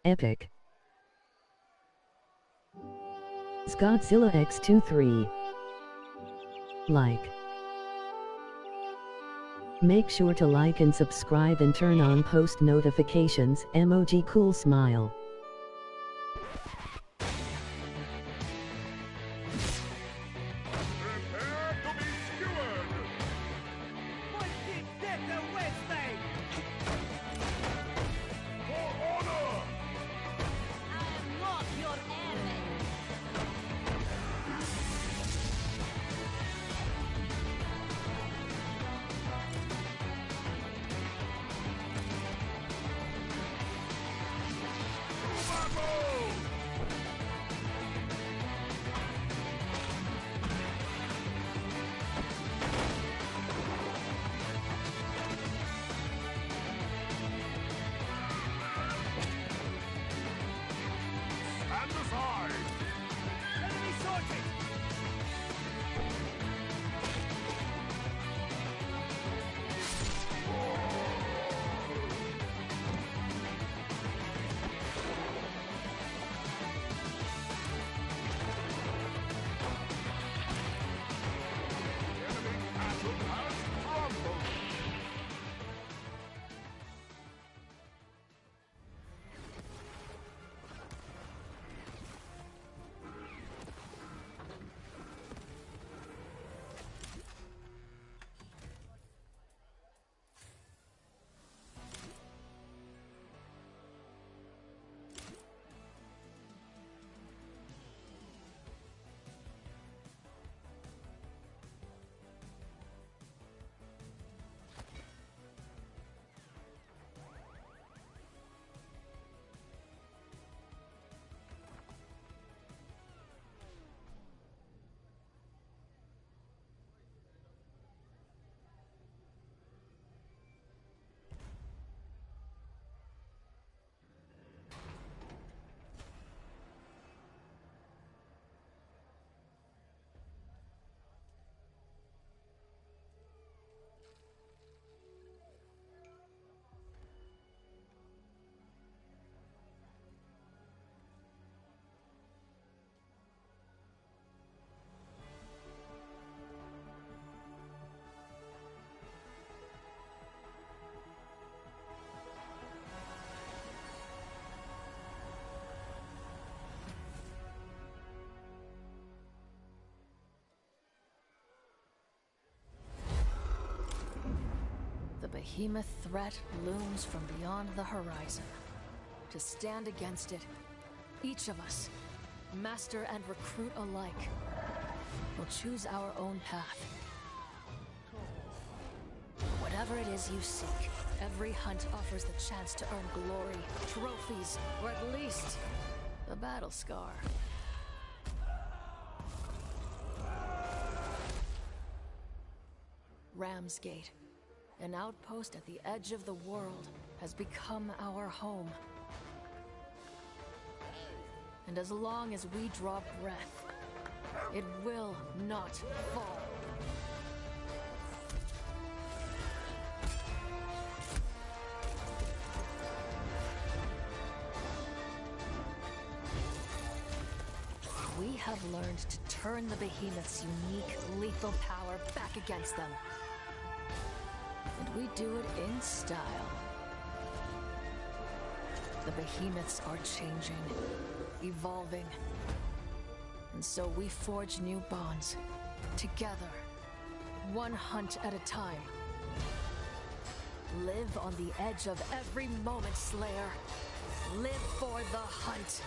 Epic. Godzilla X23. Like. Make sure to like and subscribe and turn on post notifications. Emoji cool smile. behemoth threat looms from beyond the horizon. To stand against it, each of us, master and recruit alike, will choose our own path. Whatever it is you seek, every hunt offers the chance to earn glory, trophies, or at least a battle scar. Ramsgate, an outpost at the edge of the world, has become our home. And as long as we draw breath, it will not fall. We have learned to turn the behemoth's unique, lethal power back against them. And we do it in style. The behemoths are changing, evolving. And so we forge new bonds, together, one hunt at a time. Live on the edge of every moment, Slayer. Live for the hunt.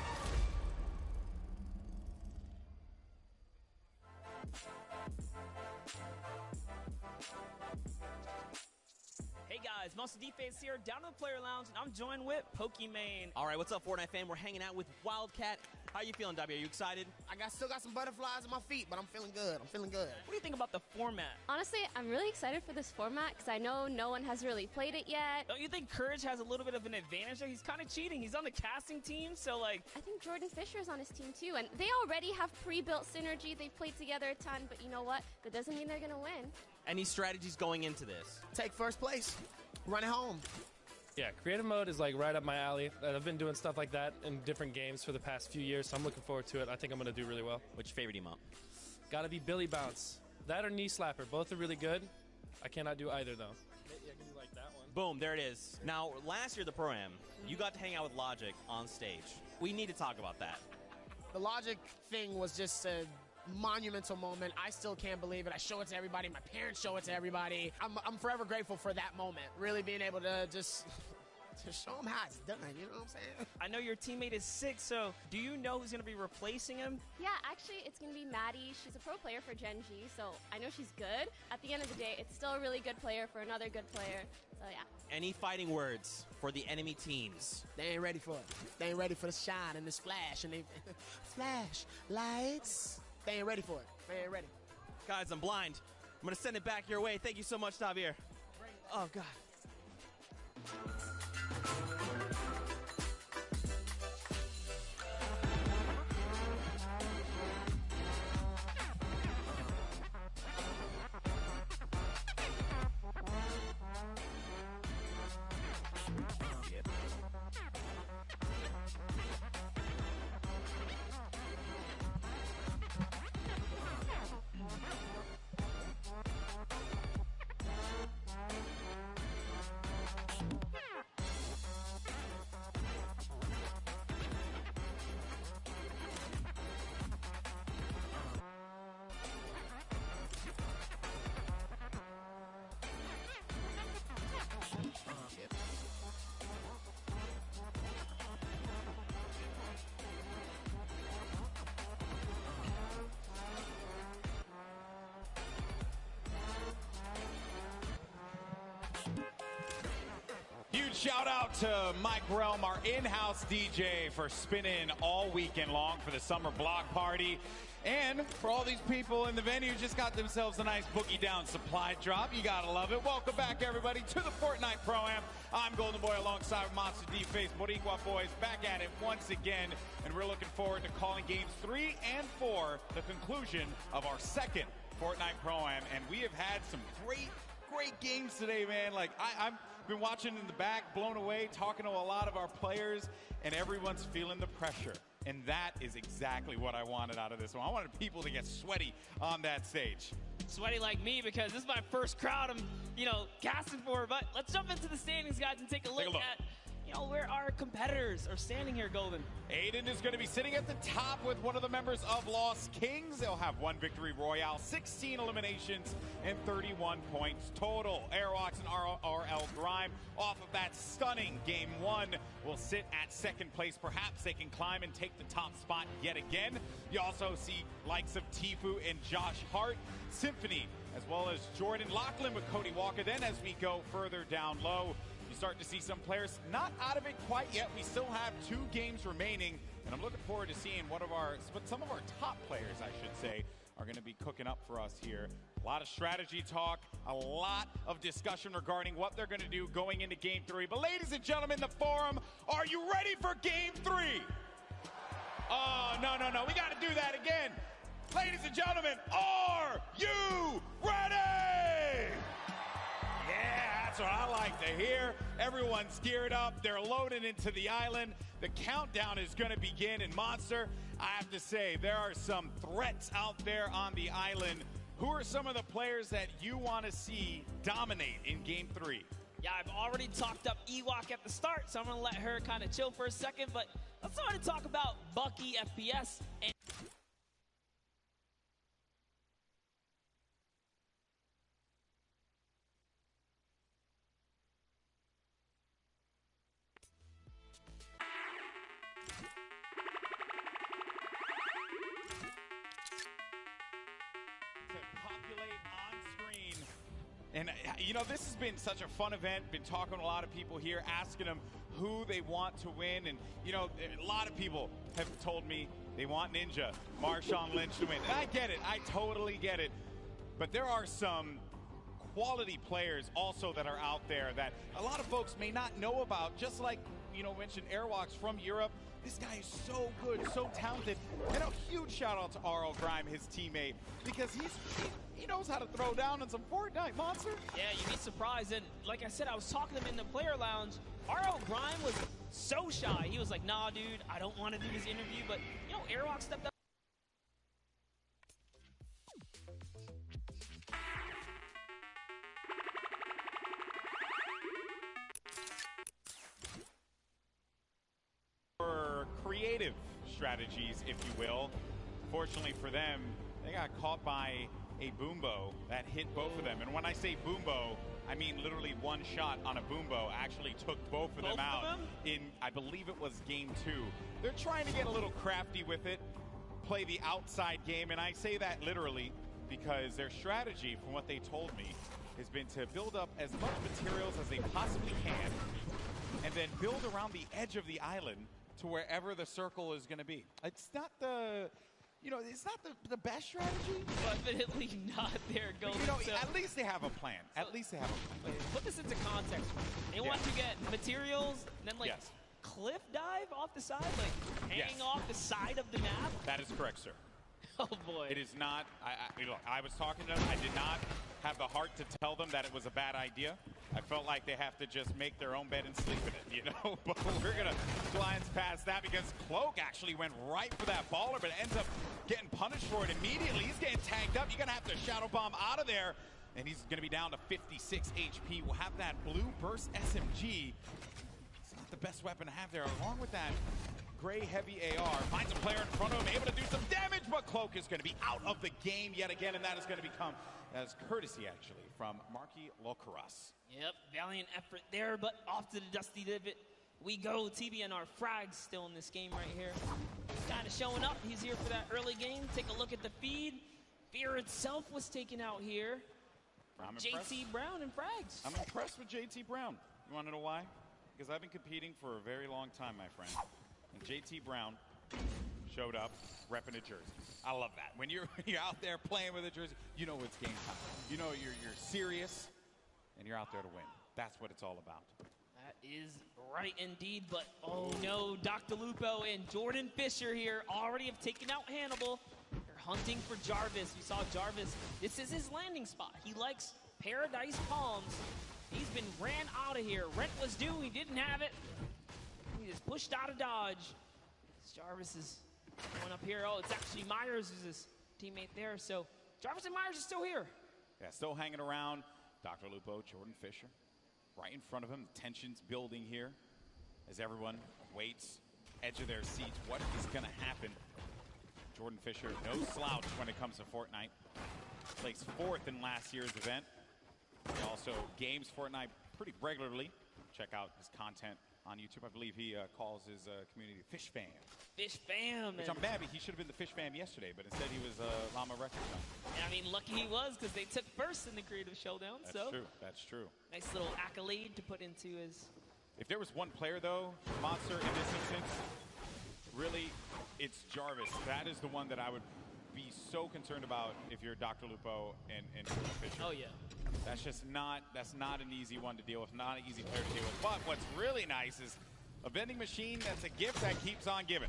Hey guys, Monster Defense here, down in the player lounge, and I'm joined with Pokimane. All right, what's up, Fortnite fan? We're hanging out with Wildcat. How you feeling, W? Are you excited? Still got some butterflies in my feet, but I'm feeling good. I'm feeling good. What do you think about the format? Honestly, I'm really excited for this format because I know no one has really played it yet. Don't you think Courage has a little bit of an advantage there? He's kind of cheating. He's on the casting team, so like... I think Jordan Fisher's on his team too, and they already have pre-built synergy. They've played together a ton, but you know what? That doesn't mean they're going to win. Any strategies going into this? Take first place. Run it home. Yeah, creative mode is like right up my alley. I've been doing stuff like that in different games for the past few years, so I'm looking forward to it. I think I'm going to do really well. What's your favorite emote? Gotta be Billy Bounce. That or Knee Slapper. Both are really good. I cannot do either, though. Yeah, I can do like that one. Boom, there it is. Now, last year at the Pro-Am, you got to hang out with Logic on stage. We need to talk about that. The Logic thing was just a monumental moment. I still can't believe it. I show it to everybody. My parents show it to everybody. I'm forever grateful for that moment. Really being able to just show them how it's done. You know what I'm saying? I know your teammate is sick, so do you know who's going to be replacing him? Yeah, actually, it's going to be Maddie. She's a pro player for Gen G, so I know she's good. At the end of the day, it's still a really good player for another good player. So, yeah. Any fighting words for the enemy teams? They ain't ready for it. They ain't ready for the shine and this flash and they flash lights. They ain't ready for it. They ain't ready. Guys, I'm blind. I'm going to send it back your way. Thank you so much, Javier. Oh, God. Huge shout out to Mike Realm, our in-house DJ, for spinning all weekend long for the summer block party. And for all these people in the venue who just got themselves a nice boogie down supply drop. You gotta love it. Welcome back, everybody, to the Fortnite Pro-Am. I'm Golden Boy alongside Monster D-Face, Boricua Boys, back at it once again. And we're looking forward to calling games 3 and 4, the conclusion of our second Fortnite Pro-Am. And we have had some great games today, man. Like, I'm been watching in the back, blown away, talking to a lot of our players, and everyone's feeling the pressure. And that is exactly what I wanted out of this one. I wanted people to get sweaty on that stage. Sweaty like me, because this is my first crowd I'm, casting for. But let's jump into the standings, guys, and take a look at, Yo, where our competitors are standing here, Golden? Aiden is going to be sitting at the top with one of the members of Lost Kings. They'll have 1 victory royale, 16 eliminations, and 31 points total. Airwalks and RL Grime off of that stunning game 1 will sit at 2nd place. Perhaps they can climb and take the top spot yet again. You also see likes of Tifu and Josh Hart, Symphony, as well as Jordan Lachlan with Cody Walker. Then as we go further down low, you start to see some players not out of it quite yet. We still have 2 games remaining, and I'm looking forward to seeing some of our top players, I should say, are going to be cooking up for us here. A lot of strategy talk, a lot of discussion regarding what they're going to do going into Game 3. But ladies and gentlemen, the forum, are you ready for Game 3? Oh, no, we got to do that again. Ladies and gentlemen, are you ready? Yeah, that's what I like to hear. Everyone's geared up. They're loaded into the island. The countdown is going to begin. And Monster, I have to say, there are some threats out there on the island. Who are some of the players that you want to see dominate in Game 3? Yeah, I've already talked up Ewok at the start, so I'm going to let her kind of chill for a second. But let's start to talk about Bucky FPS. And And, you know, this has been such a fun event. Been talking to a lot of people here, asking them who they want to win. And, you know, a lot of people have told me they want Ninja, Marshawn Lynch to win. And I get it. I totally get it. But there are some quality players also that are out there that a lot of folks may not know about. Just like, you know, mentioned Airwalks from Europe. This guy is so good, so talented. And a huge shout out to RL Grime, his teammate, because he knows how to throw down on some Fortnite, Monster. Yeah, you'd be surprised. And like I said, I was talking to him in the player lounge. RL Grime was so shy. He was like, nah, dude, I don't want to do this interview. But, you know, Airwalk stepped up. Creative strategies, if you will. Fortunately for them, they got caught by a Boombo that hit both of them. And when I say Boombo, I mean literally one shot on a Boombo actually took both of them out in, I believe it was game 2. They're trying to get a little crafty with it, play the outside game, and I say that literally because their strategy, from what they told me, has been to build up as much materials as they possibly can and then build around the edge of the island to wherever the circle is going to be. It's not the, you know, it's not the best strategy. Definitely not there, Golden. You know, at least they have a plan. At least they have a plan. Put this into context. They want to get materials, and then, like, cliff dive off the side, like, hanging off the side of the map? That is correct, sir. Oh, boy. It is not. Look, I was talking to them. I did not have the heart to tell them that it was a bad idea. I felt like they have to just make their own bed and sleep in it, you know? But we're going to glance past that because Cloak actually went right for that baller, but ends up getting punished for it immediately. He's getting tagged up. You're going to have to Shadow Bomb out of there, and he's going to be down to 56 HP. We'll have that blue burst SMG. It's not the best weapon to have there, along with that gray heavy AR. Finds a player in front of him, able to do some damage, but Cloak is going to be out of the game yet again, and that is going to become as courtesy, actually, from Marky Locaras. Yep, valiant effort there, but off to the dusty divot we go. TB and our frags still in this game right here. He's kind of showing up. He's here for that early game. Take a look at the feed. Fear itself was taken out here. JT Brown and frags. I'm impressed with JT Brown. You want to know why? Because I've been competing for a very long time, my friend. And JT Brown showed up repping a jersey. I love that. When you're out there playing with a jersey, you know it's game time. You know you're serious, and you're out there to win. That's what it's all about. That is right indeed, but oh no, Dr. Lupo and Jordan Fisher here already have taken out Hannibal. They're hunting for Jarvis. You saw Jarvis. This is his landing spot. He likes Paradise Palms. He's been ran out of here. Rent was due. He didn't have it. He just pushed out of Dodge. Jarvis is going up here. Oh, it's actually Myers who's his teammate there. So Jarvis and Myers are still here. Yeah, still hanging around. Dr. Lupo, Jordan Fisher, right in front of him. The tension's building here. as everyone waits, edge of their seats. What is going to happen? Jordan Fisher, no slouch when it comes to Fortnite. Placed 4th in last year's event. He also games Fortnite pretty regularly. Check out his content on YouTube. I believe he calls his community Fish Fam. Fish Fam. Which I'm mad, he should have been the Fish Fam yesterday, but instead he was Llama Records. I mean, lucky he was, because they took first in the Creative Showdown. That's true. That's true. Nice little accolade to put into his... If there was one player, though, Monster, in this instance, really, it's Jarvis. That is the one that I would be so concerned about if you're Dr. Lupo and Jordan Fisher. Oh, yeah. That's just not an easy one to deal with, not an easy player to deal with. But what's really nice is a vending machine that's a gift that keeps on giving.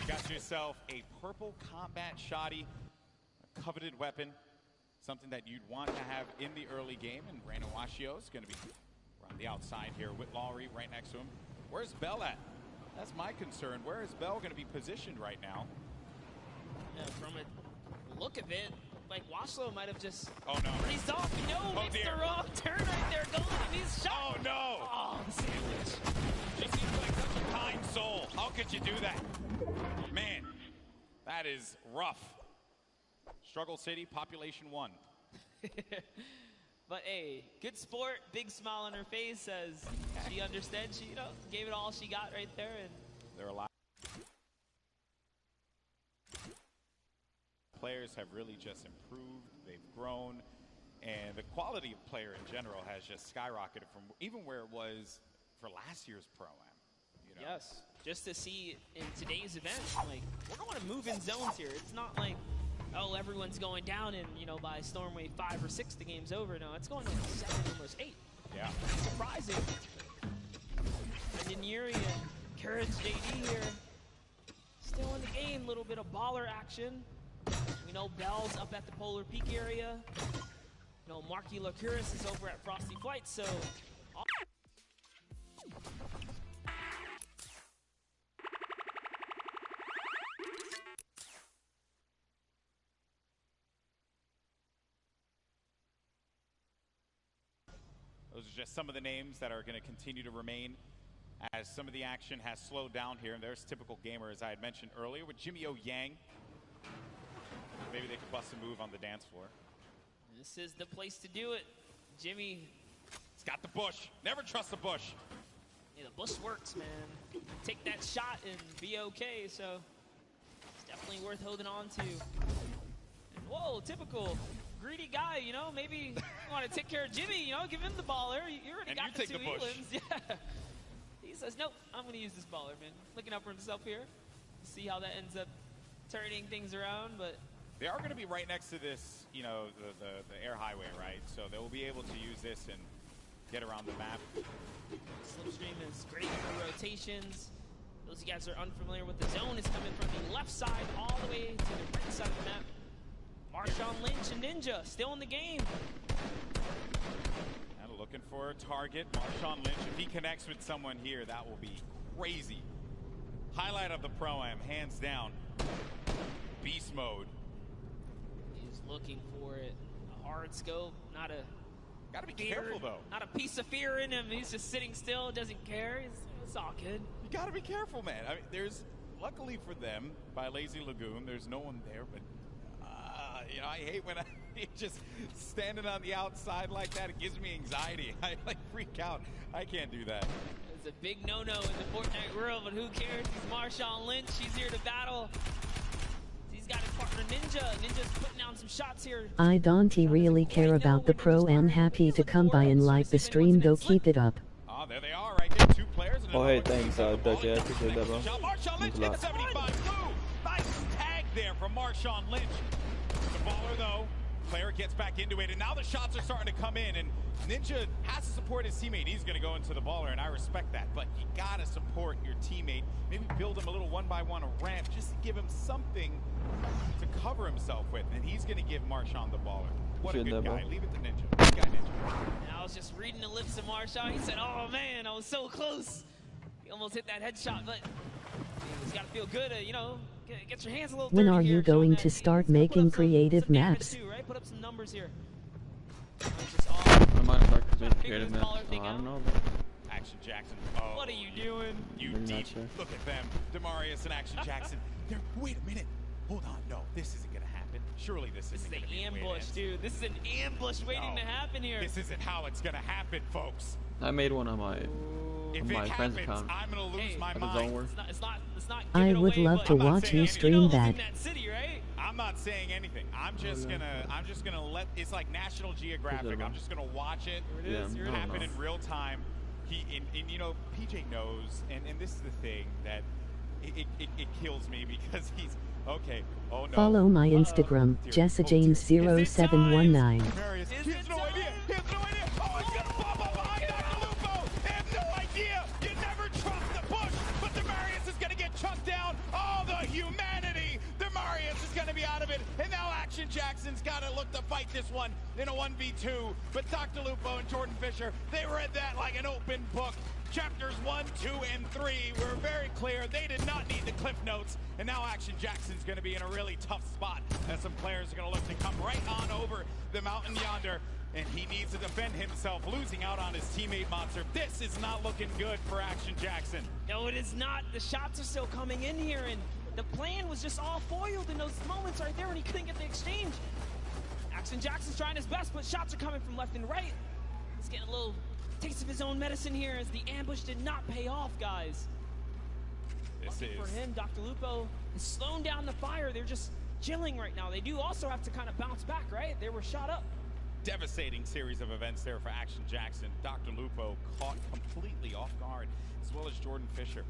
You got yourself a purple combat shoddy, a coveted weapon, something that you'd want to have in the early game. And Reina Washio is going to be on the outside here with Lowry right next to him. Where's Bell at? That's my concern. Where is Bell going to be positioned right now? Yeah, from a look of it, like Washlow might have just breezed off. No, it's the wrong turn right there. Going and he's shot. Oh no! Oh, the sandwich. She seems like such a kind soul. How could you do that? Man, that is rough. Struggle City, population 1. But hey, good sport, big smile on her face as she understood. She, gave it all she got right there. And they're alive. Players have really just improved. They've grown, and the quality of player in general has just skyrocketed from even where it was for last year's Pro-Am. Yes, just to see in today's event, like we're going to move in zones here. It's not like, oh, everyone's going down and by storm wave 5 or 6 the game's over. No, it's going to 7, almost 8. Yeah. Surprising. And Yuri and Courage JD here. Still in the game, little bit of baller action. We know Bell's up at the Polar Peak area. Marky Lacuris is over at Frosty Flight, so... Those are just some of the names that are going to continue to remain as some of the action has slowed down here. And there's typical gamer, as I had mentioned earlier, with Jimmy O Yang. Maybe they could bust a move on the dance floor. This is the place to do it. Jimmy. He's got the bush. Never trust the bush. Yeah, the bush works, man. Take that shot and be okay, so it's definitely worth holding on to. And whoa, typical greedy guy, maybe you want to take care of Jimmy, give him the baller. You already got the 2 Elans. Yeah. He says, nope, I'm going to use this baller, man. Looking out for himself here. See how that ends up turning things around, but... They are going to be right next to this, the air highway, right? So they will be able to use this and get around the map. Slipstream is great for rotations. Those of you guys are unfamiliar with the zone, is coming from the left side all the way to the right side of the map. Marshawn Lynch and Ninja still in the game. And looking for a target. Marshawn Lynch, if he connects with someone here, that will be crazy. Highlight of the Pro-Am, hands down. Beast mode. He's looking for it. A hard scope, not a... Gotta be careful, though. Not a piece of fear in him. He's just sitting still, doesn't care. It's all good. You gotta be careful, man. I mean, there's, luckily for them, by Lazy Lagoon, there's no one there, but I hate when you're just standing on the outside like that. It gives me anxiety. I freak out. I can't do that. It's a big no-no in the Fortnite world, but who cares? He's Marshawn Lynch. He's here to battle. He's got his partner Ninja. Ninja's putting down some shots here. I don't really care about the Pro-Am. Happy to come by and like the stream. Go keep it up. Oh, there they are right there. 2 players. Oh, hey, thanks, Dutch. I appreciate that, bro. Marshawn Lynch hit 75 blue. Nice tag there from Marshawn Lynch. The baller, though. Player gets back into it, and now the shots are starting to come in, and Ninja has to support his teammate. He's going to go into the baller, and I respect that, but you got to support your teammate. Maybe build him a little 1-by-1 a ramp just to give him something to cover himself with, and he's going to give Marshawn the baller. What a good guy. Leave it to Ninja. Good guy, Ninja. And I was just reading the lips of Marshawn. He said, oh, man, I was so close. He almost hit that headshot, but he's got to feel good, get your hands a little When are you here, going to start making creative maps? Too, right? Put up some numbers here. I might start to make creative maps. I don't know. Action Jackson. Oh, What are you doing? You Bring that deep. shit. Look at them. Demarius and Action Jackson. Wait a minute. Hold on. No, this isn't going to happen. Surely this isn't going to be This is the an way it ambush, ends. dude. This is an ambush waiting to happen here. This isn't how it's going to happen, folks. I made one on my If friend's it happens, account. I'm going to lose my At the mind. zone war. It's not I would love to watch you stream that. City, right? I'm not saying anything. I'm just gonna let. It's like National Geographic. I'm just gonna watch it happen in real time. And you know, PJ knows, and this is the thing that it kills me because he's okay. Oh no. Follow my Instagram, JessaJames0719. He has no idea. He has no idea. Oh, he's gonna pop up behind Dr. Lupo. They have no idea. You never trust the push, but Demarius is gonna get chucked down. Oh, the humanity. Demarius is gonna be out of it, and now Action Jackson's gotta look to fight this one in a 1v2. But Dr. Lupo and Jordan Fisher, they read that like an open book. Chapters 1, 2, and 3 were very clear. They did not need the cliff notes. And now Action Jackson's going to be in a really tough spot as some players are going to look to come right on over the mountain yonder. And he needs to defend himself, losing out on his teammate Monster. This is not looking good for Action Jackson. No, it is not. The shots are still coming in here, and the plan was just all foiled in those moments right there when he couldn't get the exchange. Action Jackson's trying his best, but shots are coming from left and right. He's getting a little taste of his own medicine here as the ambush did not pay off, guys. Lucky for him, Dr. Lupo is slowing down the fire. They're just chilling right now. They do also have to kind of bounce back, right? They were shot up. Devastating series of events there for Action Jackson. Dr. Lupo caught completely off guard, as well as Jordan Fisher.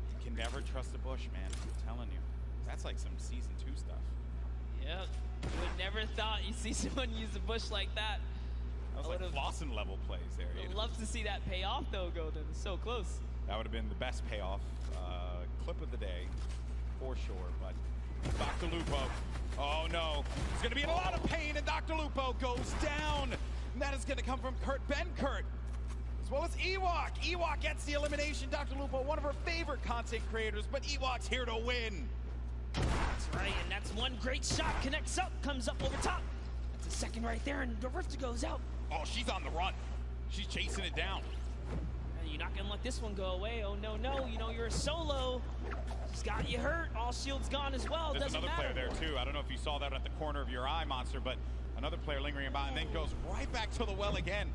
You can never trust the bush, man. I'm telling you. That's like some Season 2 stuff. Yep. You would never thought you'd see someone use a bush like that. That was like Lawson level plays there. I'd love to see that pay off, though, Golden. It's so close. That would have been the best payoff clip of the day, for sure. But Dr. Lupo, oh no, he's going to be in a lot of pain, and Dr. Lupo goes down. And that is going to come from Kurt Benkert, as well as Ewok. Ewok gets the elimination. Dr. Lupo, one of her favorite content creators, but Ewok's here to win. That's right, and that's one great shot. Connects up, comes up over top. That's a second right there, and the Rifter goes out. Oh, she's on the run. She's chasing it down. You're not going to let this one go away. Oh, no, no. You know, you're a solo. She's got you hurt. All shield's gone as well. There's Doesn't another matter. player there, too. I don't know if you saw that at the corner of your eye, Monster, but another player lingering about and then goes right back to the well again.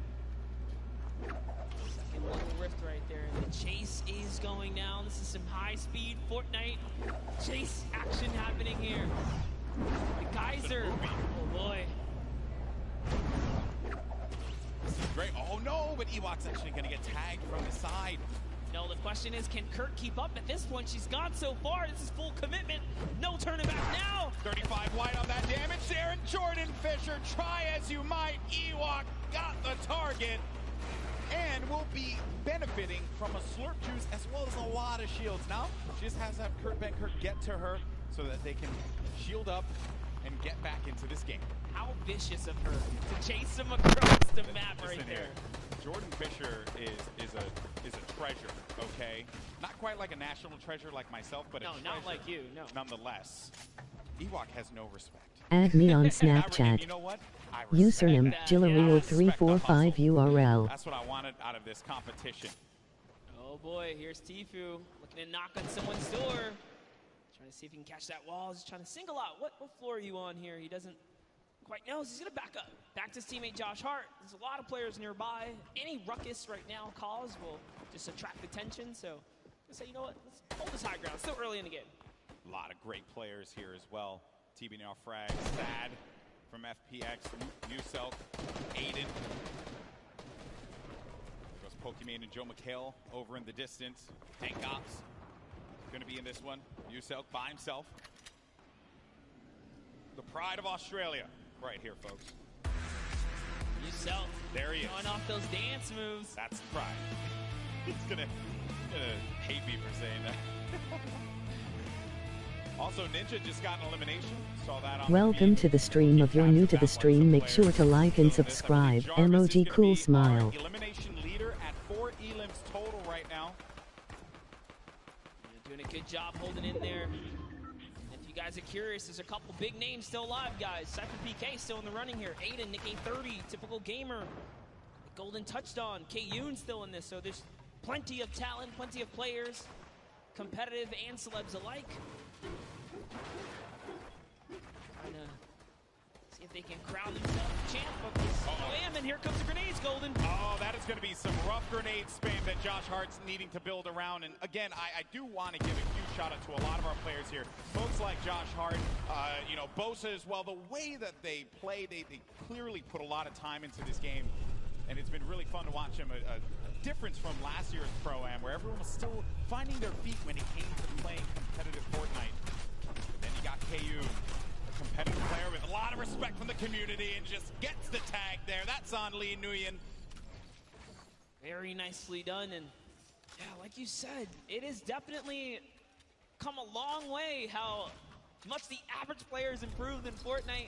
Second little rift right there. And the chase is going down. This is some high-speed Fortnite chase action happening here. The Geyser. Oh, boy. This is great. Oh, no, but Ewok's actually going to get tagged from the side. No, the question is, can Kurt keep up at this point? She's gone so far. This is full commitment. No turning back now. 35 wide on that damage there, and Jordan Fisher, try as you might. Ewok got the target and will be benefiting from a slurp juice as well as a lot of shields. Now, she just has to have Kurt Benkert get to her so that they can shield up and get back into this game. How vicious of her to chase him across the map right Listen there. here. Jordan Fisher is a treasure, okay? Not quite like a national treasure like myself, but No, a treasure not like you, no. nonetheless. Ewok has no respect. Add me on And Snapchat. you know what? I Username respect that. Jillareal345 URL. That's what I wanted out of this competition. Oh boy, here's Tfue looking to knock on someone's door. Trying to see if he can catch that wall. He's trying to single out. What floor are you on here? He doesn't quite know. He's going to back up. Back to his teammate Josh Hart. There's a lot of players nearby. Any ruckus right now caused will just attract attention. So let's say, you know what? Let's hold this high ground. It's still early in the game. A lot of great players here as well. TB now frag, Sad from FPX, Muselk, Aiden. Goes Pokimane and Joe McHale over in the distance. Tank Ops going to be in this one. Muselk by himself. The pride of Australia right here, folks. Yourself. There he is. Going off those dance moves. That's pride. He's gonna hate me for saying that. Also, Ninja just got an elimination. Saw that on Welcome to the stream. If you're new to the stream, make sure to like and subscribe. Emoji cool smile. Elimination leader at 4 elims total right now. You're doing a good job holding in there. If you guys are curious, there's a couple big names still alive, guys. Cypher PK still in the running here. Aiden, Nick A30, typical gamer. Golden touched on K-Yoon still in this, so there's plenty of talent, plenty of players, competitive and celebs alike. Trying to see if they can crown themselves champ of this OM, and here comes the grenades, Golden. Oh, that is going to be some rough grenade spam that Josh Hart's needing to build around. And again, I do want to give a huge shout out to a lot of our players here. Folks like Josh Hart, you know, Bosa as well. The way that they play, they clearly put a lot of time into this game. And it's been really fun to watch him. A difference from last year's Pro-Am, where everyone was still finding their feet when it came to playing competitive Fortnite. Then you got KU, a competitive player with a lot of respect from the community, and just gets the tag there. That's on Lee Nguyen. Very nicely done, and yeah, like you said, it has definitely come a long way how much the average player has improved in Fortnite.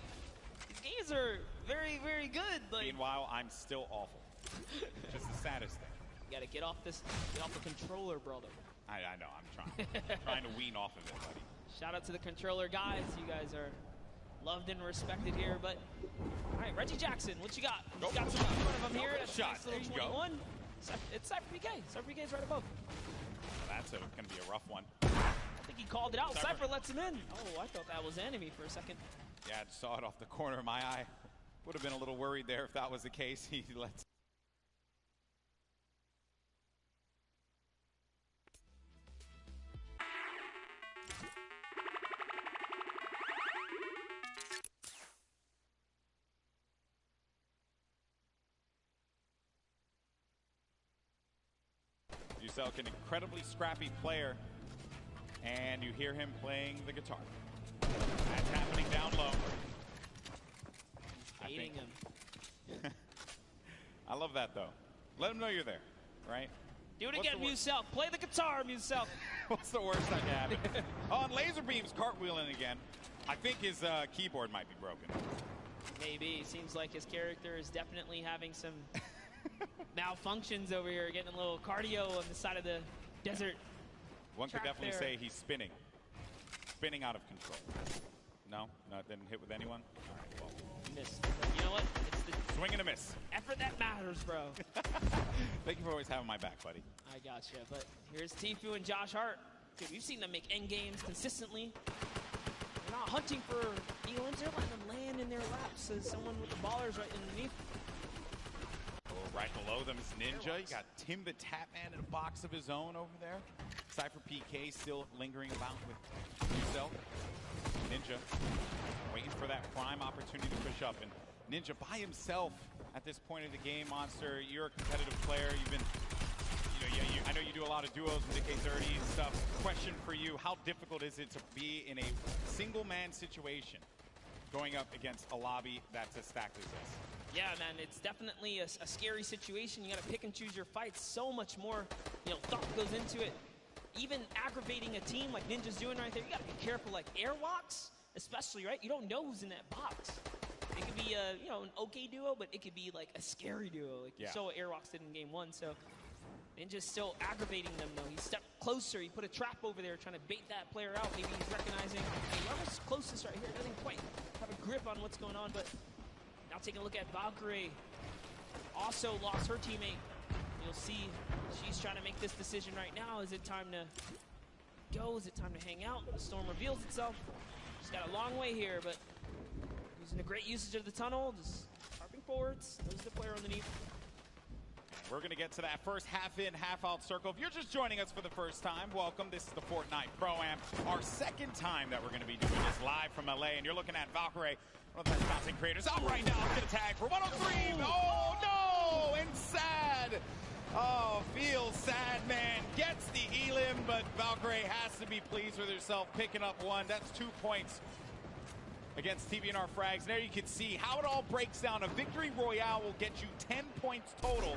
These games are very, very good. Like, meanwhile, I'm still awful. Just the saddest thing. You gotta get off the controller, brother. I know, I'm trying to wean off of it, buddy. Shout out to the controller guys. You guys are loved and respected here, but all right, Reggie Jackson, what you got? You got some in front of him here. That's shot. Nice little There you 21. It's Cypher PK. Cypher PK is right above. That's going to be a rough one. I think he called it out. Cypher lets him in. Oh, I thought that was enemy for a second. Yeah, I just saw it off the corner of my eye. Would have been a little worried there if that was the case. He lets. Yuselk, an incredibly scrappy player, and you hear him playing the guitar. That's happening down low. Baiting him. I love that, though. Let him know you're there, right? Do it again, Muselk. Play the guitar, Muselk. What's the worst that can happen? On laser beams, cartwheeling again. I think his keyboard might be broken. Maybe. Seems like his character is definitely having some malfunctions over here, getting a little cardio on the side of the desert. One could definitely say he's spinning. Spinning out of control. No, it didn't hit with anyone. All right, well. Missed. You know what? It's the swing and a miss. Effort that matters, bro. Thank you for always having my back, buddy. I gotcha. But here's Tfue and Josh Hart. Dude, we've seen them make end games consistently. They're not hunting for E-Limbs. They're letting them land in their laps as someone with the ballers right underneath. Oh, right below them is Ninja. You got Tim the Tapman in a box of his own over there. Cypher PK still lingering about with Yuselk. Ninja waiting for that prime opportunity to push up. And Ninja by himself at this point of the game, Monster. You're a competitive player. You've been, I know you do a lot of duos with the K30 and stuff. Question for you, how difficult is it to be in a single man situation going up against a lobby that's as stacked as this? Yeah, man, it's definitely a scary situation. You got to pick and choose your fights. So much more, thought goes into it. Even aggravating a team like Ninja's doing right there, you got to be careful. Like airwalks, especially, right? You don't know who's in that box. It could be an okay duo, but it could be like a scary duo. Like you saw what airwalks did in game 1. So Ninja's still aggravating them though. He stepped closer. He put a trap over there, trying to bait that player out. Maybe he's recognizing whoever's closest right here doesn't quite have a grip on what's going on, but. Now taking a look at Valkyrie, also lost her teammate. You'll see she's trying to make this decision right now. Is it time to go? Is it time to hang out? The storm reveals itself. She's got a long way here, but using a great usage of the tunnel, just harping forwards. There's the player underneath. We're going to get to that first half-in, half-out circle. If you're just joining us for the first time, welcome. This is the Fortnite Pro-Am, our second time that we're going to be doing this live from LA. And you're looking at Valkyrie, one of the best content creators out right now. Let's get a tag for 103. Oh, no! And sad. Oh, feels sad, man. Gets the elim, but Valkyrie has to be pleased with herself picking up one. That's 2 points against TVNR Frags. And there you can see how it all breaks down. A victory royale will get you 10 points total.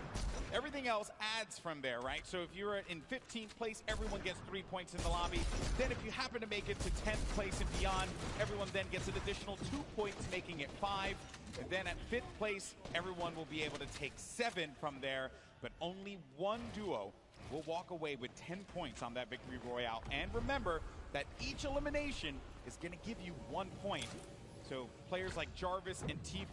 Everything else adds from there, right? So if you're in 15th place, everyone gets 3 points in the lobby. Then if you happen to make it to 10th place and beyond, everyone then gets an additional 2 points, making it 5. And then at 5th place, everyone will be able to take 7 from there. But only one duo will walk away with 10 points on that victory royale. And remember that each elimination is going to give you 1 point So players like Jarvis and Tfue,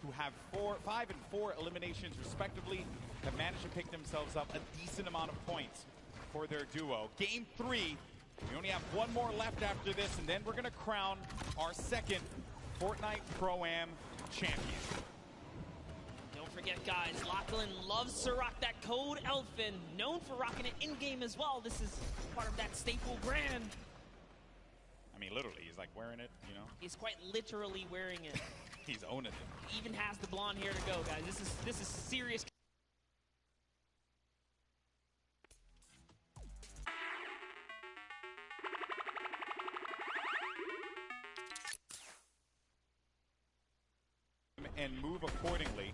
who have 5 and 4 eliminations respectively, have managed to pick themselves up a decent amount of points for their duo. Game 3, we only have one more left after this, and then we're going to crown our second Fortnite Pro-Am champion. Don't forget, guys, Lachlan loves to rock that code Elfin, known for rocking it in-game as well. This is part of that staple brand. I mean, literally, he's like wearing it, you know? He's quite literally wearing it. He's owning it. He even has the blonde hair to go, guys. This is serious. And move accordingly.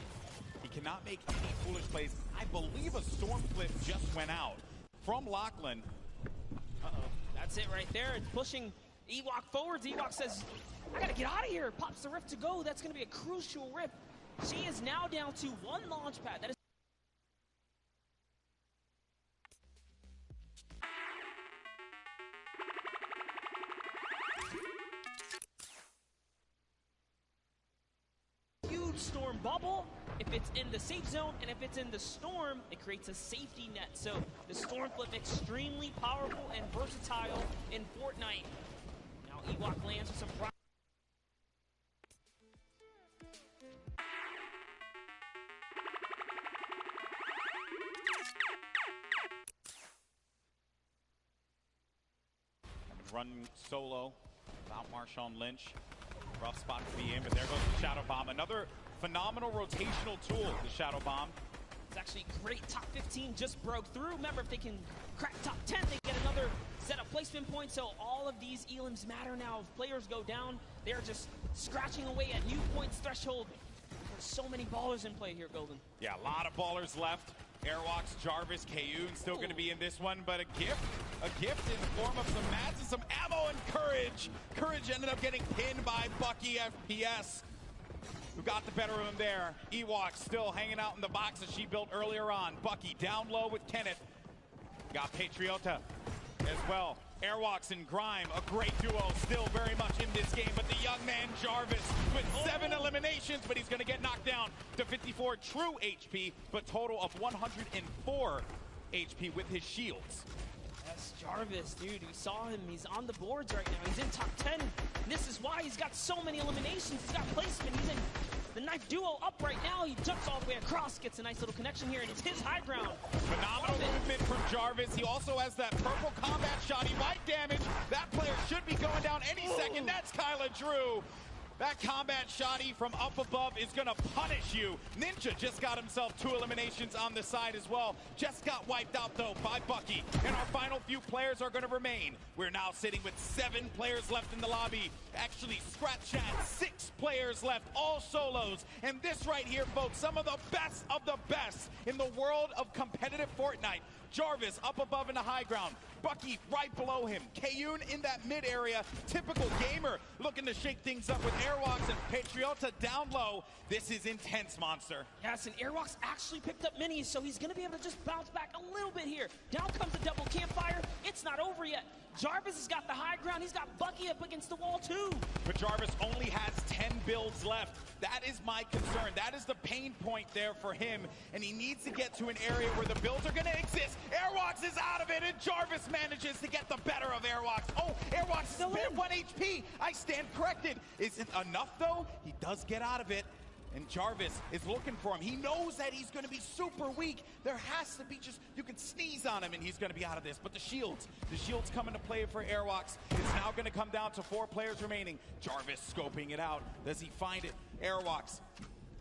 He cannot make any foolish plays. I believe a storm flip just went out from Lachlan. Uh-oh. That's it right there. It's pushing Ewok forwards. Ewok says, I gotta get out of here. Pops the rift to go. That's gonna be a crucial rift. She is now down to 1 launch pad. That is huge storm bubble. If it's in the safe zone and if it's in the storm, it creates a safety net. So the storm flip extremely powerful and versatile in Fortnite. Now Ewok lands with some Run solo without Marshawn Lynch. Rough spot to be in, but there goes the Shadow Bomb. Another phenomenal rotational tool, the Shadow Bomb. It's actually great. Top 15 just broke through. Remember, if they can crack top 10, they get another set of placement points. So all of these elims matter now. If players go down, they're just scratching away at new points threshold. There's so many ballers in play here, Golden. Yeah, a lot of ballers left. Airwalks, Jarvis, Kayun still going to be in this one, but a gift in the form of some mats and some ammo and Courage. Courage ended up getting pinned by Bucky FPS, who got the better of him there. Ewok still hanging out in the box that she built earlier on. Bucky down low with Kenneth. Got Patriota as well. Airwalks and Grime, a great duo, still very much in this game, but the young man Jarvis with 7 eliminations, but he's going to get knocked down to 54 true HP, but total of 104 HP with his shields. Yes, Jarvis, dude, we saw him. He's on the boards right now. He's in top 10. This is why he's got so many eliminations. He's got placement. He's in the knife duo up right now. He jumps all the way across, gets a nice little connection here, and it's his high ground. Phenomenal movement from Jarvis. He also has that purple combat shot. He might damage. That player should be going down any second. That's Kyla Drew. That combat shotty from up above is going to punish you. Ninja just got himself 2 eliminations on the side as well. Just got wiped out, though, by Bucky. And our final few players are going to remain. We're now sitting with 7 players left in the lobby. Actually, scratch that, 6 players left, all solos. And this right here, folks, some of the best in the world of competitive Fortnite. Jarvis up above in the high ground. Bucky right below him. Kayun in that mid area. Typical gamer looking to shake things up with Airwalks and Patriota down low. This is intense, Monster. Yes, and Airwalks actually picked up minis, so he's going to be able to just bounce back a little bit here. Down comes the double campfire. It's not over yet. Jarvis has got the high ground. He's got Bucky up against the wall, too. But Jarvis only has 10 builds left. That is my concern. That is the pain point there for him, and he needs to get to an area where the builds are going to exist. Airwalks is out of it, and Jarvis manages to get the better of Airwalks. Oh, Airwalks still at 1 HP. I stand corrected. Isn't enough, though. He does get out of it. And Jarvis is looking for him. He knows that he's going to be super weak. There has to be just, you can sneeze on him and he's going to be out of this. But the shields come into play for Airwalks. It's now going to come down to 4 players remaining. Jarvis scoping it out. Does he find it? Airwalks.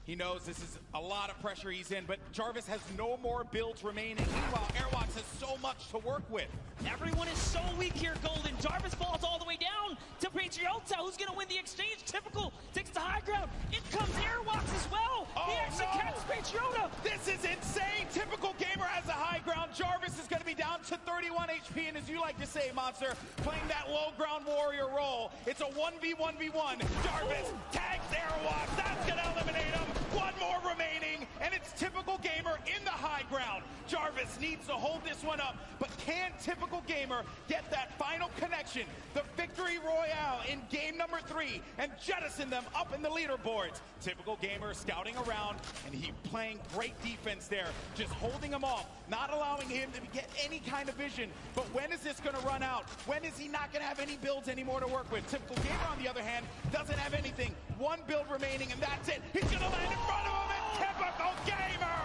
He knows this is a lot of pressure he's in, but Jarvis has no more builds remaining. Meanwhile, Airwalks has so much to work with. Everyone is so weak here, Golden. Jarvis falls all the way down to Patriota, who's going to win the exchange. Typical takes the high ground. In comes Airwalks as well. Oh, he actually catches Patriota. This is insane. Typical gamer has the high ground. Jarvis is going to be down to 31 HP, and as you like to say, Monster, playing that low ground warrior role. It's a 1v1v1. Jarvis tags Airwalks. That's going to eliminate him. One more. more remaining, and it's Typical Gamer in the high ground. Jarvis needs to hold this one up, but can Typical Gamer get that final connection, the victory royale in game number 3, and jettison them up in the leaderboards? Typical Gamer scouting around, and he playing great defense there, just holding him off, not allowing him to get any kind of vision. But when is this going to run out? When is he not going to have any builds anymore to work with? Typical Gamer, on the other hand, doesn't have anything. One build remaining, and that's it. He's going to land in front of him, and Typical Gamer!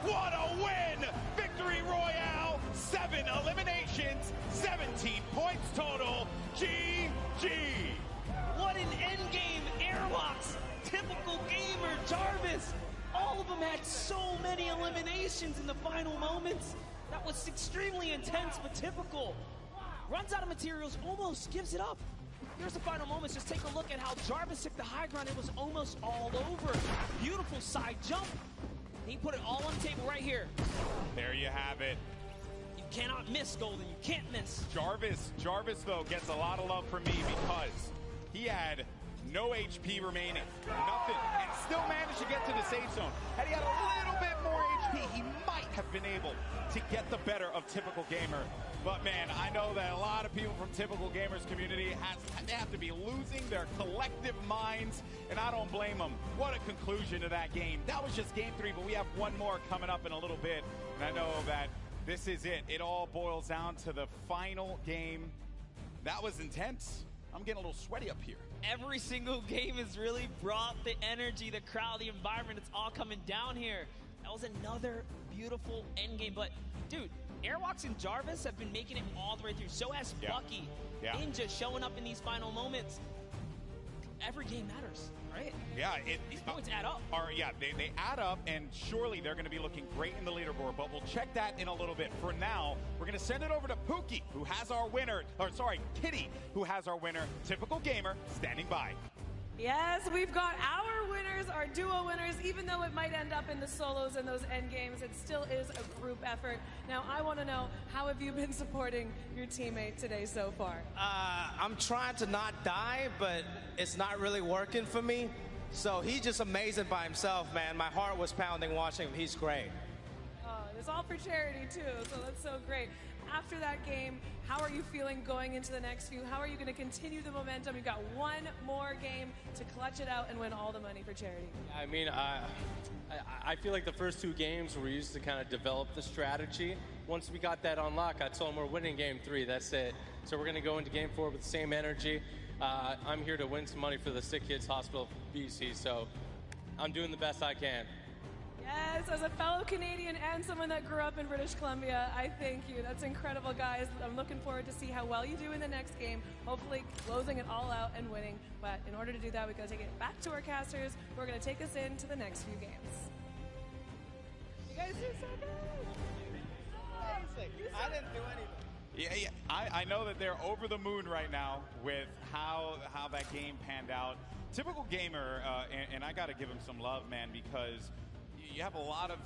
What a win! Victory Royale, 7 eliminations, 17 points total. GG! What an endgame, Airlocks, Typical Gamer, Jarvis. All of them had so many eliminations in the final moments. That was extremely intense, but Typical runs out of materials, almost gives it up. Here's the final moments. Just take a look at how Jarvis took the high ground. It was almost all over. Beautiful side jump. He put it all on the table right here. There you have it. You cannot miss, Golden. You can't miss. Jarvis, though, gets a lot of love from me because he had no HP remaining, nothing, and still managed to get to the safe zone. Had he had a little bit more HP, he might have been able to get the better of Typical Gamer. But man, I know that a lot of people from Typical Gamer's community they have to be losing their collective minds, and I don't blame them. What a conclusion to that game. That was just game 3, but we have one more coming up in a little bit, and I know that this is it. It all boils down to the final game. That was intense. I'm getting a little sweaty up here. Every single game has really brought the energy, the crowd, the environment. It's all coming down here. That was another beautiful endgame. But, dude, Airwalks and Jarvis have been making it all the way through. So has Bucky. Ninja showing up in these final moments. Every game matters, right? Yeah. These points add up. They add up, and surely they're going to be looking great in the leaderboard, but we'll check that in a little bit. For now, we're going to send it over to Pookie, who has our winner, Kitty, who has our winner, Typical Gamer, standing by. Yes, we've got our winners, our duo winners. Even though it might end up in the solos and those end games, it still is a group effort. Now, I want to know, how have you been supporting your teammate today so far? I'm trying to not die, but it's not really working for me. So he's just amazing by himself, man. My heart was pounding watching him. He's great. Oh, it's all for charity, too, so that's so great. After that game, how are you feeling going into the next few? How are you going to continue the momentum? You've got one more game to clutch it out and win all the money for charity. I mean, I feel like the first 2 games we used to kind of develop the strategy. Once we got that on lock, I told them we're winning game 3. That's it. So we're going to go into game 4 with the same energy. I'm here to win some money for the Sick Kids Hospital BC, so I'm doing the best I can. Yes, as a fellow Canadian and someone that grew up in British Columbia, I thank you. That's incredible, guys. I'm looking forward to see how well you do in the next game, hopefully closing it all out and winning. But in order to do that, we've got to take it back to our casters, who are going to take us into the next few games. You guys do so good. Amazing. I didn't do anything. Yeah. I know that they're over the moon right now with how that game panned out. Typical Gamer, and I got to give him some love, man, because you have a lot of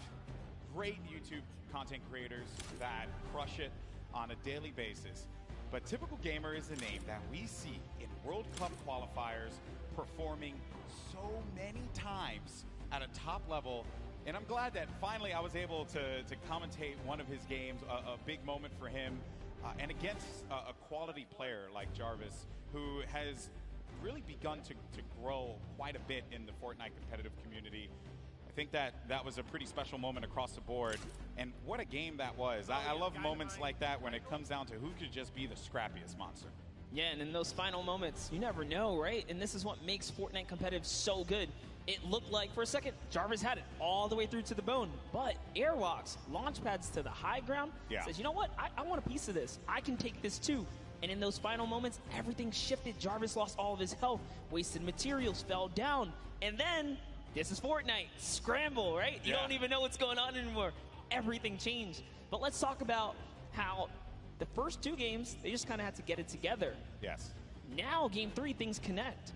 great YouTube content creators that crush it on a daily basis. But Typical Gamer is a name that we see in World Cup qualifiers performing so many times at a top level. And I'm glad that finally I was able to commentate one of his games, a big moment for him, and against a quality player like Jarvis, who has really begun to grow quite a bit in the Fortnite competitive community. I think that was a pretty special moment across the board, and what a game that was. I love moments like that when it comes down to who could just be the scrappiest monster. Yeah, and in those final moments, you never know, right? And this is what makes Fortnite competitive so good. It looked like, for a second, Jarvis had it all the way through to the bone, but Airwalks, launch pads to the high ground, says, you know what? I want a piece of this. I can take this too. And in those final moments, everything shifted. Jarvis lost all of his health, wasted materials, fell down, and then this is Fortnite. Scramble, right? You don't even know what's going on anymore. Everything changed. But let's talk about how the first 2 games, they just kind of had to get it together. Yes. Now, game 3, things connect.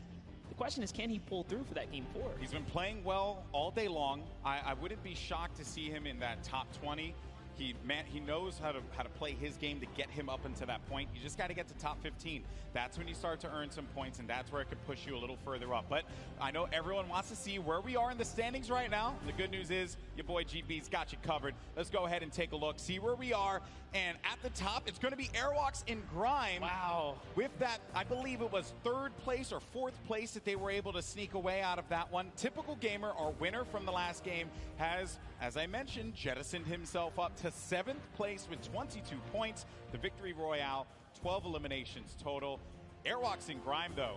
The question is, can he pull through for that game 4? He's been playing well all day long. I wouldn't be shocked to see him in that top 20. He knows how to play his game to get him up into that point. You just got to get to top 15. That's when you start to earn some points, and that's where it could push you a little further up. But I know everyone wants to see where we are in the standings right now. The good news is your boy GB's got you covered. Let's go ahead and take a look, see where we are. And at the top, it's going to be Airwalks in Grime. Wow. With that, I believe it was 3rd place or 4th place that they were able to sneak away out of that one. Typical Gamer, our winner from the last game, has, as I mentioned, jettisoned himself up to 7th place with 22 points. The Victory Royale, 12 eliminations total. Airwalks in Grime, though,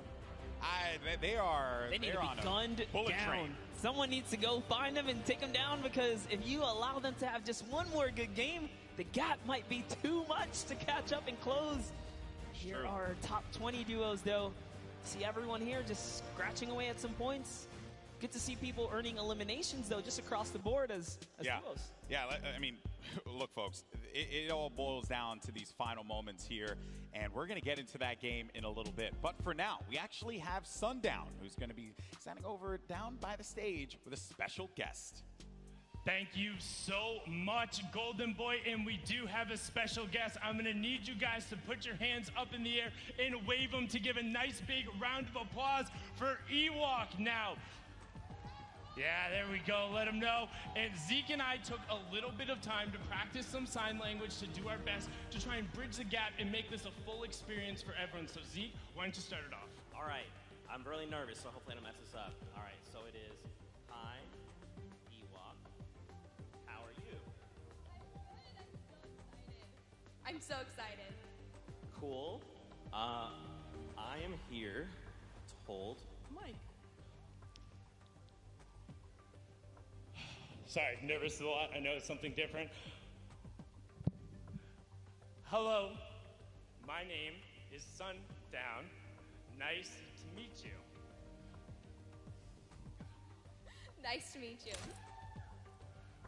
they need to be gunned down. Someone needs to go find them and take them down, because if you allow them to have just one more good game, the gap might be too much to catch up and close. Here are top 20 duos, though. See everyone here just scratching away at some points. Good to see people earning eliminations, though, just across the board as duos. Yeah, I mean, look, folks, it all boils down to these final moments here, and we're going to get into that game in a little bit. But for now, we actually have Sundown, who's going to be standing over down by the stage with a special guest. Thank you so much, Golden Boy, and we do have a special guest. I'm gonna need you guys to put your hands up in the air and wave them to give a nice big round of applause for Ewok now. Yeah, there we go, let them know. And Zeke and I took a little bit of time to practice some sign language to do our best to try and bridge the gap and make this a full experience for everyone. So Zeke, why don't you start it off? All right, I'm really nervous, so hopefully I don't mess this up. All right, so it is, hi, Ewok, how are you? I'm so excited. Cool. I am here to hold Mike. Sorry, nervous a lot. I know it's something different. Hello, my name is Sundown. Nice to meet you. Nice to meet you.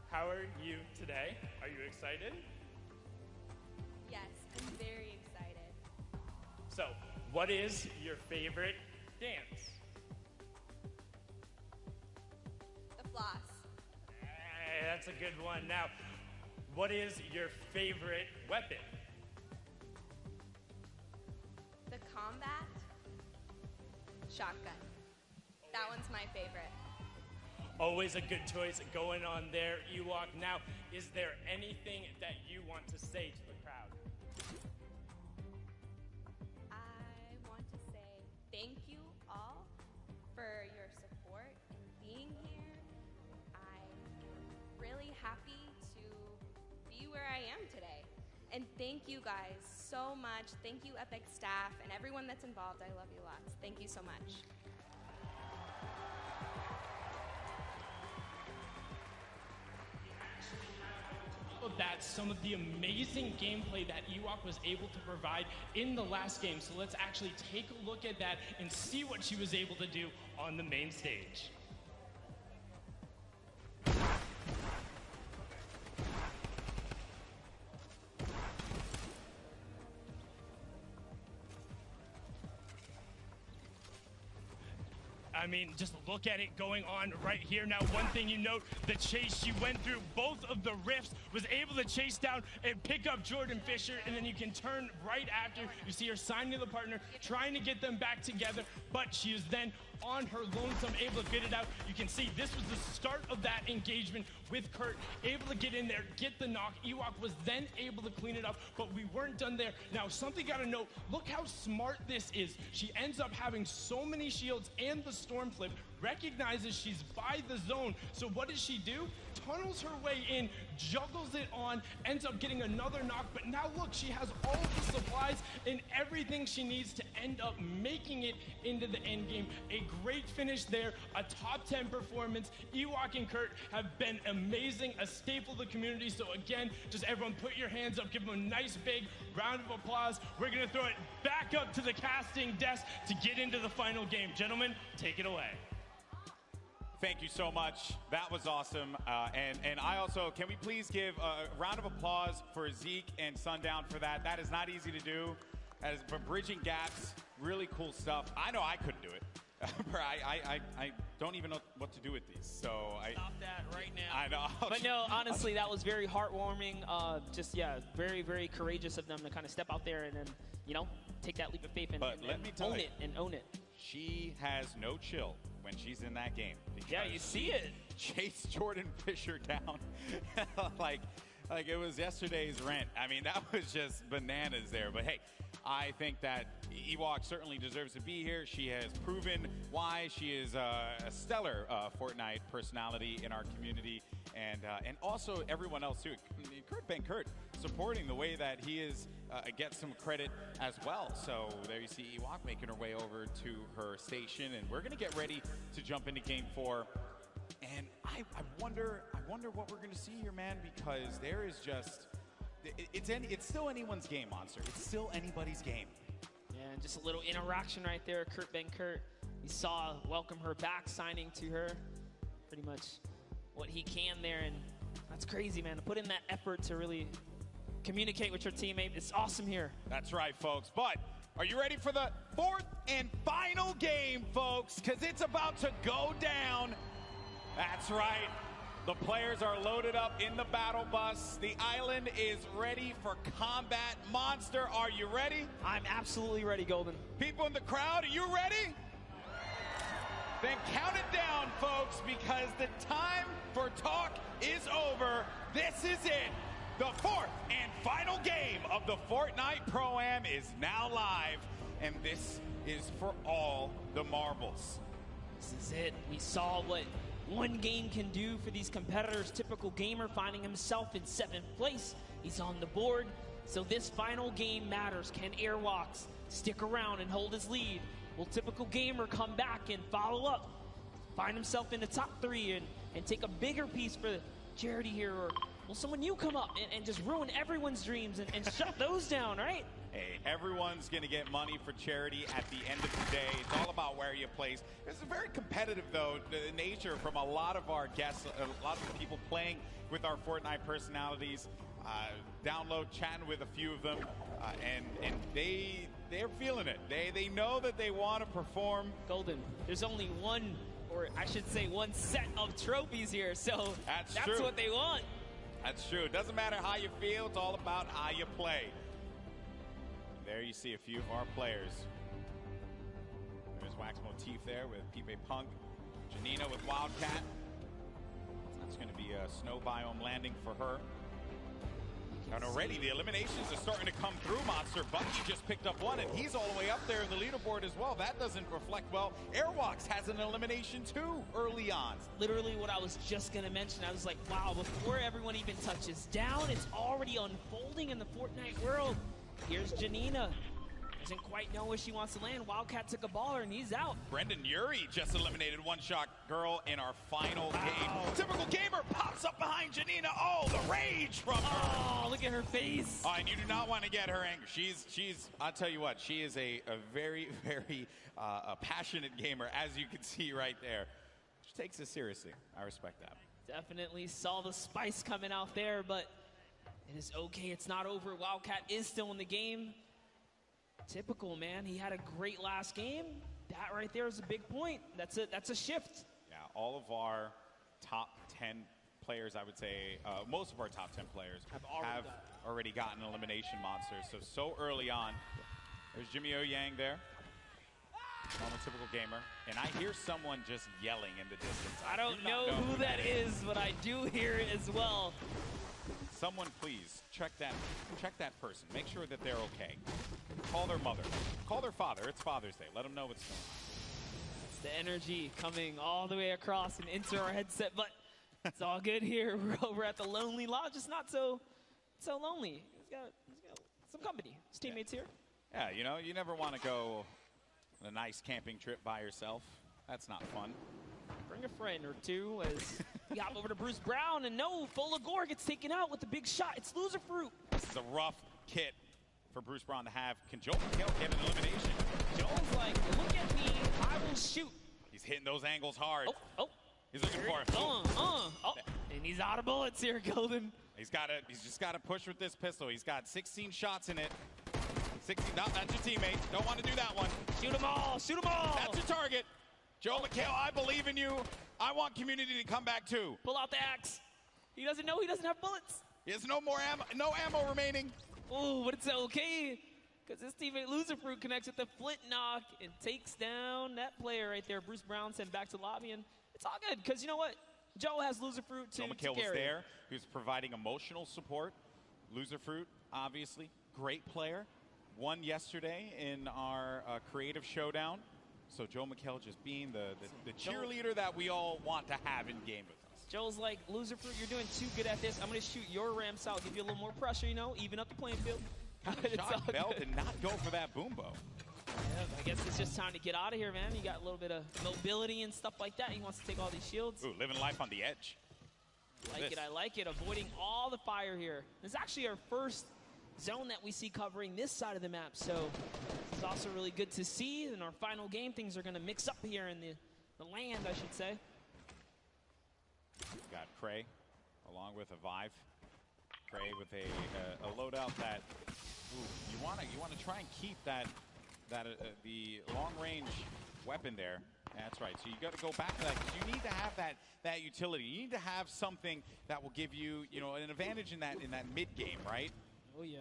How are you today? Are you excited? Yes, I'm very excited. So, what is your favorite dance? The floss. Hey, that's a good one. Now, what is your favorite weapon? The combat shotgun. That one's my favorite. Always a good choice going on there, Ewok. Now, is there anything that you want to say to the crowd? I want to say thank you all for your support and being here. I'm really happy to be where I am today. And thank you guys so much. Thank you, Epic staff, and everyone that's involved. I love you lots. Thank you so much. That's some of the amazing gameplay that Ewok was able to provide in the last game. So let's actually take a look at that and see what she was able to do on the main stage. I mean, just look at it going on right here. Now, one thing you note, the chase she went through, both of the rifts, was able to chase down and pick up Jordan Fisher, and then you can turn right after. You see her signing the partner, trying to get them back together, but she is then on her lonesome, able to get it out. You can see this was the start of that engagement with Kurt, able to get in there, get the knock. Ewok was then able to clean it up, but we weren't done there. Now, something gotta note, look how smart this is. She ends up having so many shields and the storm flip, recognizes she's by the zone. So what does she do? Tunnels her way in, juggles it on, ends up getting another knock, but now look, she has all of the supplies and everything she needs to end up making it into the end game. A great finish there, a top 10 performance. Ewok and Kurt have been amazing, a staple of the community. So again, just everyone put your hands up, give them a nice big round of applause. We're gonna throw it back up to the casting desk to get into the final game. Gentlemen, take it away. Thank you so much. That was awesome. And I also, can we please give a round of applause for Zeke and Sundown for that? That is not easy to do. That is for bridging gaps, really cool stuff. I know I couldn't do it. don't even know what to do with these. So Stop that right now. I know. But no, honestly, that was very heartwarming. Just, yeah, very, very courageous of them to kind of step out there and then, you know, take that leap of faith and, own it. She has no chill when she's in that game. Yeah, you see it. Chase Jordan Fisher down like it was yesterday's rent. I mean, that was just bananas there. But hey, I think that Ewok certainly deserves to be here. She has proven why she is a stellar Fortnite personality in our community, and also everyone else too. Kurt Benkert supporting the way that he is gets some credit as well. So there you see Ewok making her way over to her station, and we're going to get ready to jump into Game 4. And I wonder what we're going to see here, man, because there is just it's still anyone's game, Monster. It's still anybody's game. Yeah, and just a little interaction right there. Kurt Benkert, you saw welcome her back, signing to her pretty much what he can there, and that's crazy, man. To put in that effort to really communicate with your teammate, it's awesome here. That's right, folks. But are you ready for the fourth and final game, folks? Because it's about to go down. That's right. The players are loaded up in the battle bus. The island is ready for combat. Monster, are you ready? I'm absolutely ready, Golden. People in the crowd, are you ready? Then count it down, folks, because the time for talk is over. This is it. The fourth and final game of the Fortnite Pro-Am is now live, and this is for all the marbles. This is it. We saw what one game can do for these competitors. Typical Gamer finding himself in 7th place. He's on the board. So this final game matters. Can Airwalks stick around and hold his lead? Will Typical Gamer come back and follow up? Find himself in the top 3 and take a bigger piece for Charity here? Or will someone new come up and just ruin everyone's dreams and shut those down, right? Hey, everyone's going to get money for charity at the end of the day. It's all about where you place. It's very competitive, though, the nature from a lot of our guests, a lot of the people playing with our Fortnite personalities. Download, chatting with a few of them, and they're feeling it. They know that they want to perform. Golden, there's only one, or I should say one set of trophies here, so that's true. What they want. That's true. It doesn't matter how you feel. It's all about how you play. There you see a few of our players. There's Wax Motif there with Pipe Punk. Janina with Wildcat. That's going to be a snow biome landing for her. And already the eliminations are starting to come through, Monster. Bucky just picked up one, and he's all the way up there in the leaderboard as well. That doesn't reflect well. Airwalks has an elimination too early on. Literally what I was just going to mention. I was like, wow, before everyone even touches down, it's already unfolding in the Fortnite world. Here's Janina. Doesn't quite know where she wants to land. Wildcat took a baller, and he's out. Brendan Urie just eliminated One Shot Girl in our final game. Typical Gamer pops up behind Janina. Oh, the rage from her. Oh, look at her face. Oh, and you do not want to get her angry. She's. I'll tell you what. She is a very, very passionate gamer, as you can see right there. She takes this seriously. I respect that. Definitely saw the spice coming out there, but it is okay. It's not over. Wildcat is still in the game. Typical, man. He had a great last game. That right there is a big point. That's a shift. Yeah, all of our top 10 players, I would say, most of our top 10 players have already gotten elimination monsters. So early on. There's Jimmy O Yang there. On the Typical Gamer. And I hear someone just yelling in the distance. I don't know who that is, but I do hear it as well. Someone please check that person. Make sure that they're okay. Call their mother. Call their father. It's Father's Day. Let them know what's going on. It's the energy coming all the way across and into our headset, but it's all good here. We're over at the Lonely Lodge. It's not so lonely. He's got some company. His teammates here. Yeah, you know, you never want to go on a nice camping trip by yourself. That's not fun. Bring a friend or two as we hop over to Bruce Brown, and no, Folagore gets taken out with a big shot. It's Loser Fruit. This is a rough kit for Bruce Brown to have. Can Joel McHale get an elimination? Joel's like, look at me, I will shoot. He's hitting those angles hard. Oh. He's looking for it. And he's out of bullets here, Golden. He's just got to push with this pistol. He's got 16 shots in it. 16, no, that's your teammate. Don't want to do that one. Shoot them all, shoot them all. That's your target. Joe McHale, I believe in you. I want community to come back too. Pull out the axe. He doesn't know he doesn't have bullets. He has no more ammo, no ammo remaining. Oh, but it's okay. Because his teammate Loserfruit connects with the flint knock and takes down that player right there. Bruce Brown sent back to lobby, and it's all good. Because you know what? Joe has Loserfruit Joe McHale was there. He was providing emotional support. Loserfruit, obviously, great player. Won yesterday in our creative showdown. So Joe McHale just being the cheerleader that we all want to have in game with us. Joe's like, Loserfruit, you're doing too good at this. I'm going to shoot your ramps out, give you a little more pressure, you know, even up the playing field. Shot Bell did not go for that boombo. Yeah, I guess it's just time to get out of here, man. You got a little bit of mobility and stuff like that. He wants to take all these shields. Ooh, living life on the edge. I like it. Avoiding all the fire here. This is actually our first zone that we see covering this side of the map, so it's also really good to see. In our final game, things are going to mix up here in the land, I should say. Got Cray along with a Vive. Cray with a loadout that you want to try and keep the long range weapon there. That's right. So you got to go back to that because you need to have that utility. You need to have something that will give you an advantage in that mid game, right? Oh yeah.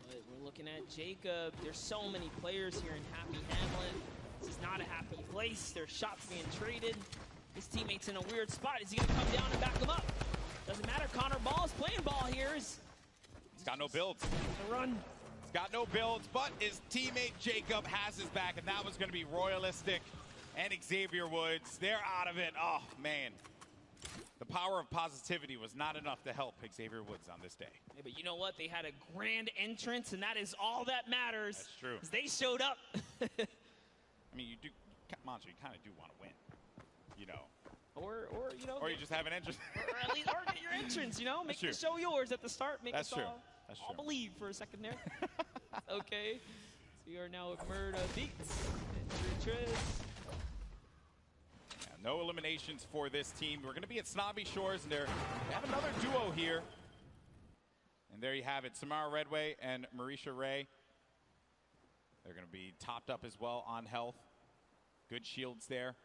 But we're looking at Jacob. There's so many players here in Happy Hamlet. This is not a happy place. There's shots being traded. His teammate's in a weird spot. Is he going to come down and back him up? Doesn't matter. Connor Ball is playing ball here. He's got no builds. The run. He's got no builds, but his teammate Jacob has his back, and that was going to be Royalistic and Xavier Woods. They're out of it. Oh, man. The power of positivity was not enough to help Xavier Woods on this day. Yeah, but you know what? They had a grand entrance, and that is all that matters. That's true. They showed up. I mean, Monster, you kind of do want to win, Or Or you just have an entrance. or at least get your entrance, Make the show yours at the start. Make us all believe for a second there. Okay. So we are now with Murda Beats and Triz. No eliminations for this team. We're going to be at Snobby Shores, and they have another duo here. And there you have it, Samara Redway and Marisha Ray. They're going to be topped up as well on health. Good shields there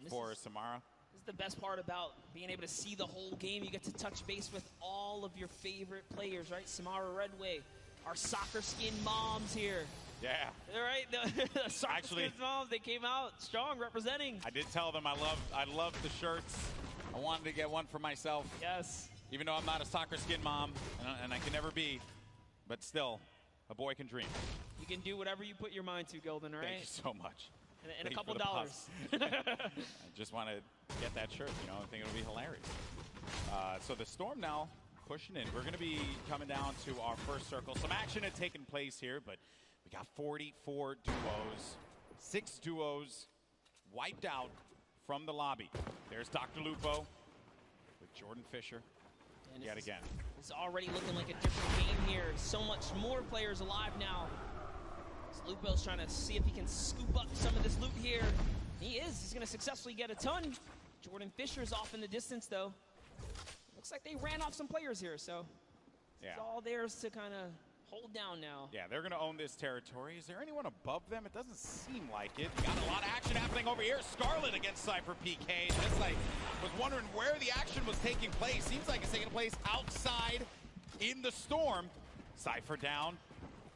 for Samara. This is the best part about being able to see the whole game. You get to touch base with all of your favorite players, right? Samara Redway, our soccer skin moms here. Yeah. All right, the soccer skin moms, they came out strong representing. I did tell them I love the shirts. I wanted to get one for myself. Yes. Even though I'm not a soccer skin mom, and I can never be, but still, a boy can dream. You can do whatever you put your mind to, Golden, all right? Thank you so much. And a couple dollars. I just want to get that shirt, I think it'll be hilarious. So the Storm now pushing in. We're going to be coming down to our first circle. Some action had taken place here, but we got 44 duos. 6 duos wiped out from the lobby. There's Dr. Lupo with Jordan Fisher yet again. It's already looking like a different game here. So much more players alive now. Lupo's trying to see if he can scoop up some of this loot here. He is. He's going to successfully get a ton. Jordan Fisher's off in the distance, though. Looks like they ran off some players here, so it's all theirs to kind of hold down now. Yeah, they're going to own this territory. Is there anyone above them? It doesn't seem like it. Got a lot of action happening over here. Scarlet against Cypher PK. Just was wondering where the action was taking place. Seems like it's taking place outside in the Storm. Cypher down.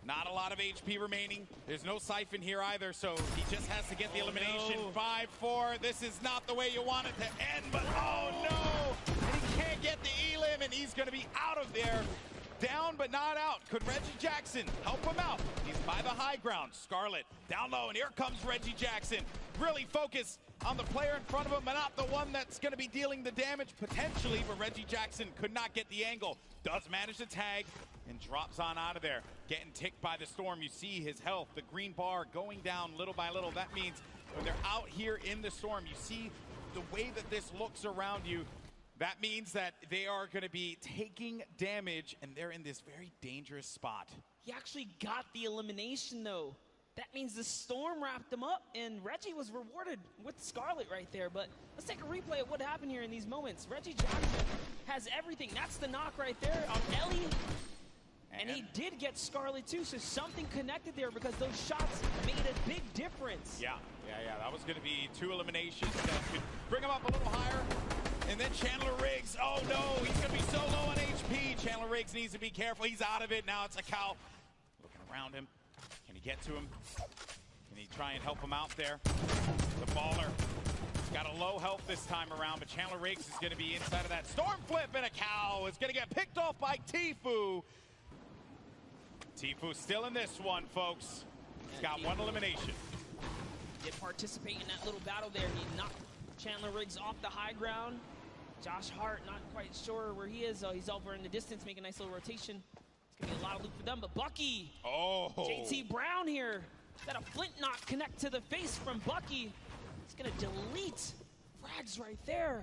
Not a lot of HP remaining. There's no Siphon here either, so he just has to get the elimination. 5-4. This is not the way you want it to end, but oh no! And he can't get the elim, and he's going to be out of there. Down but not out. Could Reggie Jackson help him out? He's by the high ground. Scarlet down low, and here comes Reggie Jackson. Really focused on the player in front of him, but not the one that's going to be dealing the damage potentially, but Reggie Jackson could not get the angle. Does manage to tag and drops on out of there. Getting ticked by the Storm. You see his health, the green bar going down little by little. That means when they're out here in the Storm, you see the way that this looks around you. That means that they are going to be taking damage, and they're in this very dangerous spot. He actually got the elimination, though. That means the Storm wrapped him up, and Reggie was rewarded with Scarlet right there. But let's take a replay of what happened here in these moments. Reggie Jackson has everything. That's the knock right there on Ellie. And he did get Scarlet too, so something connected there because those shots made a big difference. Yeah. That was going to be 2 eliminations that could bring him up a little higher. And then Chandler Riggs, oh no, he's going to be so low on HP. Chandler Riggs needs to be careful. He's out of it. Now it's a cow looking around him. Can he get to him? Can he try and help him out there? The baller. He's got a low health this time around, but Chandler Riggs is going to be inside of that storm flip, and a cow is going to get picked off by Tfue. Tfue still in this one, folks. He's got 1 elimination. Did participate in that little battle there. He knocked Chandler Riggs off the high ground. Josh Hart, not quite sure where he is. He's over in the distance, making a nice little rotation. It's going to be a lot of loot for them, but Bucky. Oh. JT Brown here. Got a flint knock connect to the face from Bucky. He's going to delete frags right there.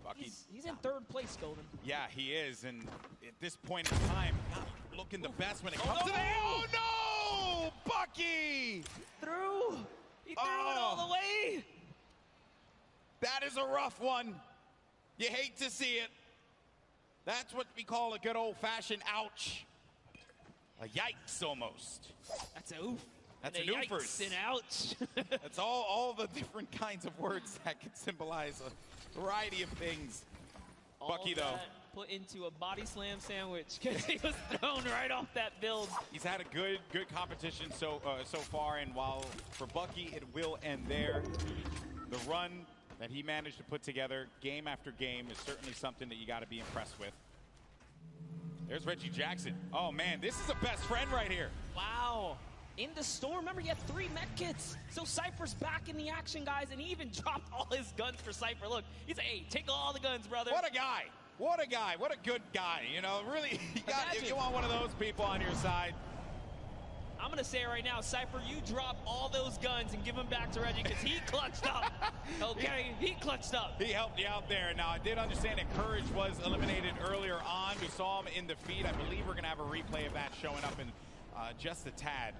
Bucky. He's in 3rd place, Golden. Yeah, he is, and at this point in time, not looking the best when it comes to that. Oh, no! Bucky! He threw it all the way. That is a rough one. You hate to see it. That's what we call a good old-fashioned ouch. A yikes, almost. That's a oof. That's and an yikes oofers. and ouch. That's all the different kinds of words that can symbolize a variety of things. All Bucky, though. Put into a body slam sandwich because he was thrown right off that build. He's had a good competition so far, and while for Bucky it will end there, the run that he managed to put together game after game is certainly something that you got to be impressed with. There's Reggie Jackson. Oh man, this is a best friend right here. Wow. In the storm, remember he had 3 med kits. So Cypher's back in the action, guys, and he even dropped all his guns for Cypher. Look, he's like, hey, take all the guns, brother. What a guy. What a guy. What a good guy. You know, really, you want one of those people on your side. I'm going to say it right now, Cypher, you drop all those guns and give them back to Reggie because he clutched up. Okay, he clutched up. He helped you out there. Now, I did understand that Courage was eliminated earlier on. We saw him in the feed. I believe we're going to have a replay of that showing up in just a tad.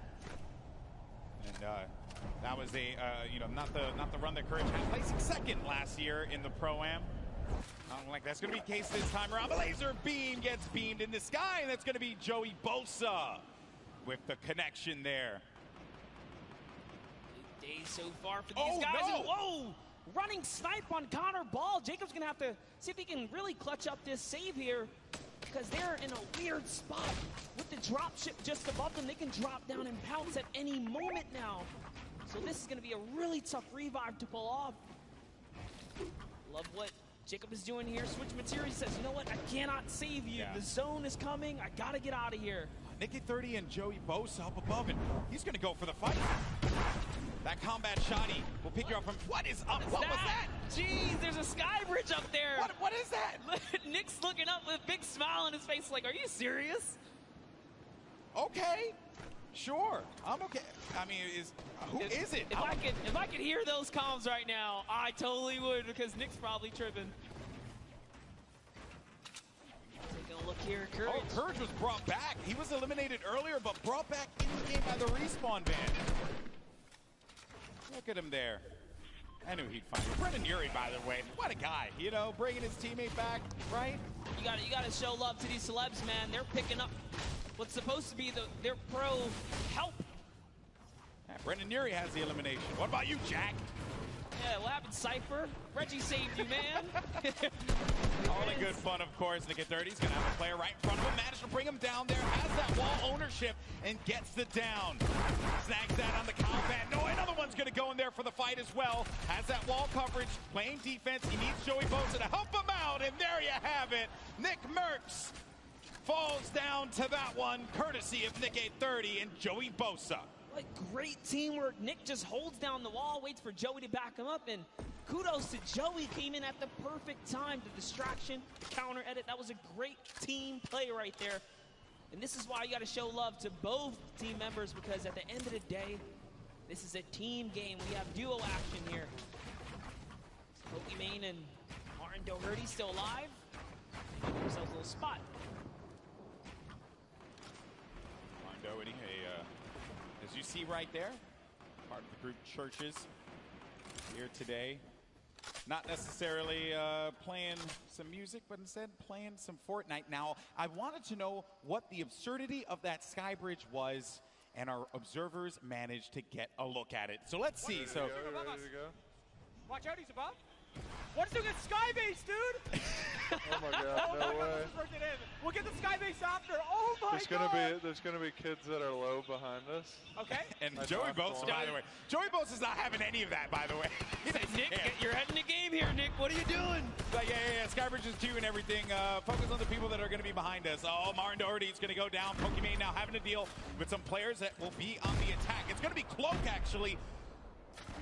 And that was not the run that Courage had, placing 2nd last year in the Pro-Am. I don't think that's going to be the case this time around. The laser beam gets beamed in the sky, and that's going to be Joey Bosa with the connection there. Big day so far for these guys. No. And whoa! Running snipe on Connor Ball. Jacob's going to have to see if he can really clutch up this save here because they're in a weird spot. With the drop ship just above them, they can drop down and pounce at any moment now. So this is going to be a really tough revive to pull off. Love what Jacob is doing here. Switch material. He says, you know what? I cannot save you. Yeah. The zone is coming. I got to get out of here. Nicky 30 and Joey Bosa up above, and he's going to go for the fight. That combat shotty will pick you up from... What is up? What was that? Jeez, there's a sky bridge up there. What is that? Nick's looking up with a big smile on his face like, are you serious? Okay. Sure. I'm okay. I mean, who is it? If I could hear those comms right now, I totally would because Nick's probably tripping. Taking a look here, Courage. Oh, Courage was brought back. He was eliminated earlier, but brought back in the game by the respawn van. Look at him there. I knew he'd find it. Brendan Urie, by the way, what a guy. You know, bringing his teammate back, right? You got to show love to these celebs, man. They're picking up what's supposed to be their pro help. Yeah, Brendan Urie has the elimination. What about you, Jack? Yeah, what happened, Cypher? Reggie saved you, man. All in good fun, of course. Nicky 30's going to have a player right in front of him. Managed to bring him down there. Has that wall ownership and gets the down. Snags that on the combat. No, another one's going to go in there for the fight as well. Has that wall coverage. Playing defense. He needs Joey Bosa to help him out. And there you have it. Nick Merckx falls down to that one, courtesy of Nicky 30 and Joey Bosa. What great teamwork. Nick just holds down the wall, waits for Joey to back him up, and kudos to Joey, came in at the perfect time. The distraction, the counter edit, that was a great team play right there. And this is why you got to show love to both team members, because at the end of the day, this is a team game. We have duo action here. Pokimane and Martin Doherty still alive. Give themselves a little spot. Martin Doherty, as you see right there, part of the group Churches here today. Not necessarily playing some music, but instead playing some Fortnite. Now, I wanted to know what the absurdity of that sky bridge was, and our observers managed to get a look at it. So let's see. So, Watch out, he's above. What's doing a sky base, dude? Oh my god, no way. We'll get the sky base after. Oh my god. There's gonna be kids that are low behind us. Okay. And Joey Bosa, by the way. Joey Bosa's not having any of that, by the way. Nick, you're heading the game here, Nick. What are you doing? Yeah. Skybridge is Q and everything. Focus on the people that are going to be behind us. Oh, Martin Doherty's going to go down. Pokimane now having to deal with some players that will be on the attack. It's going to be Cloak, actually.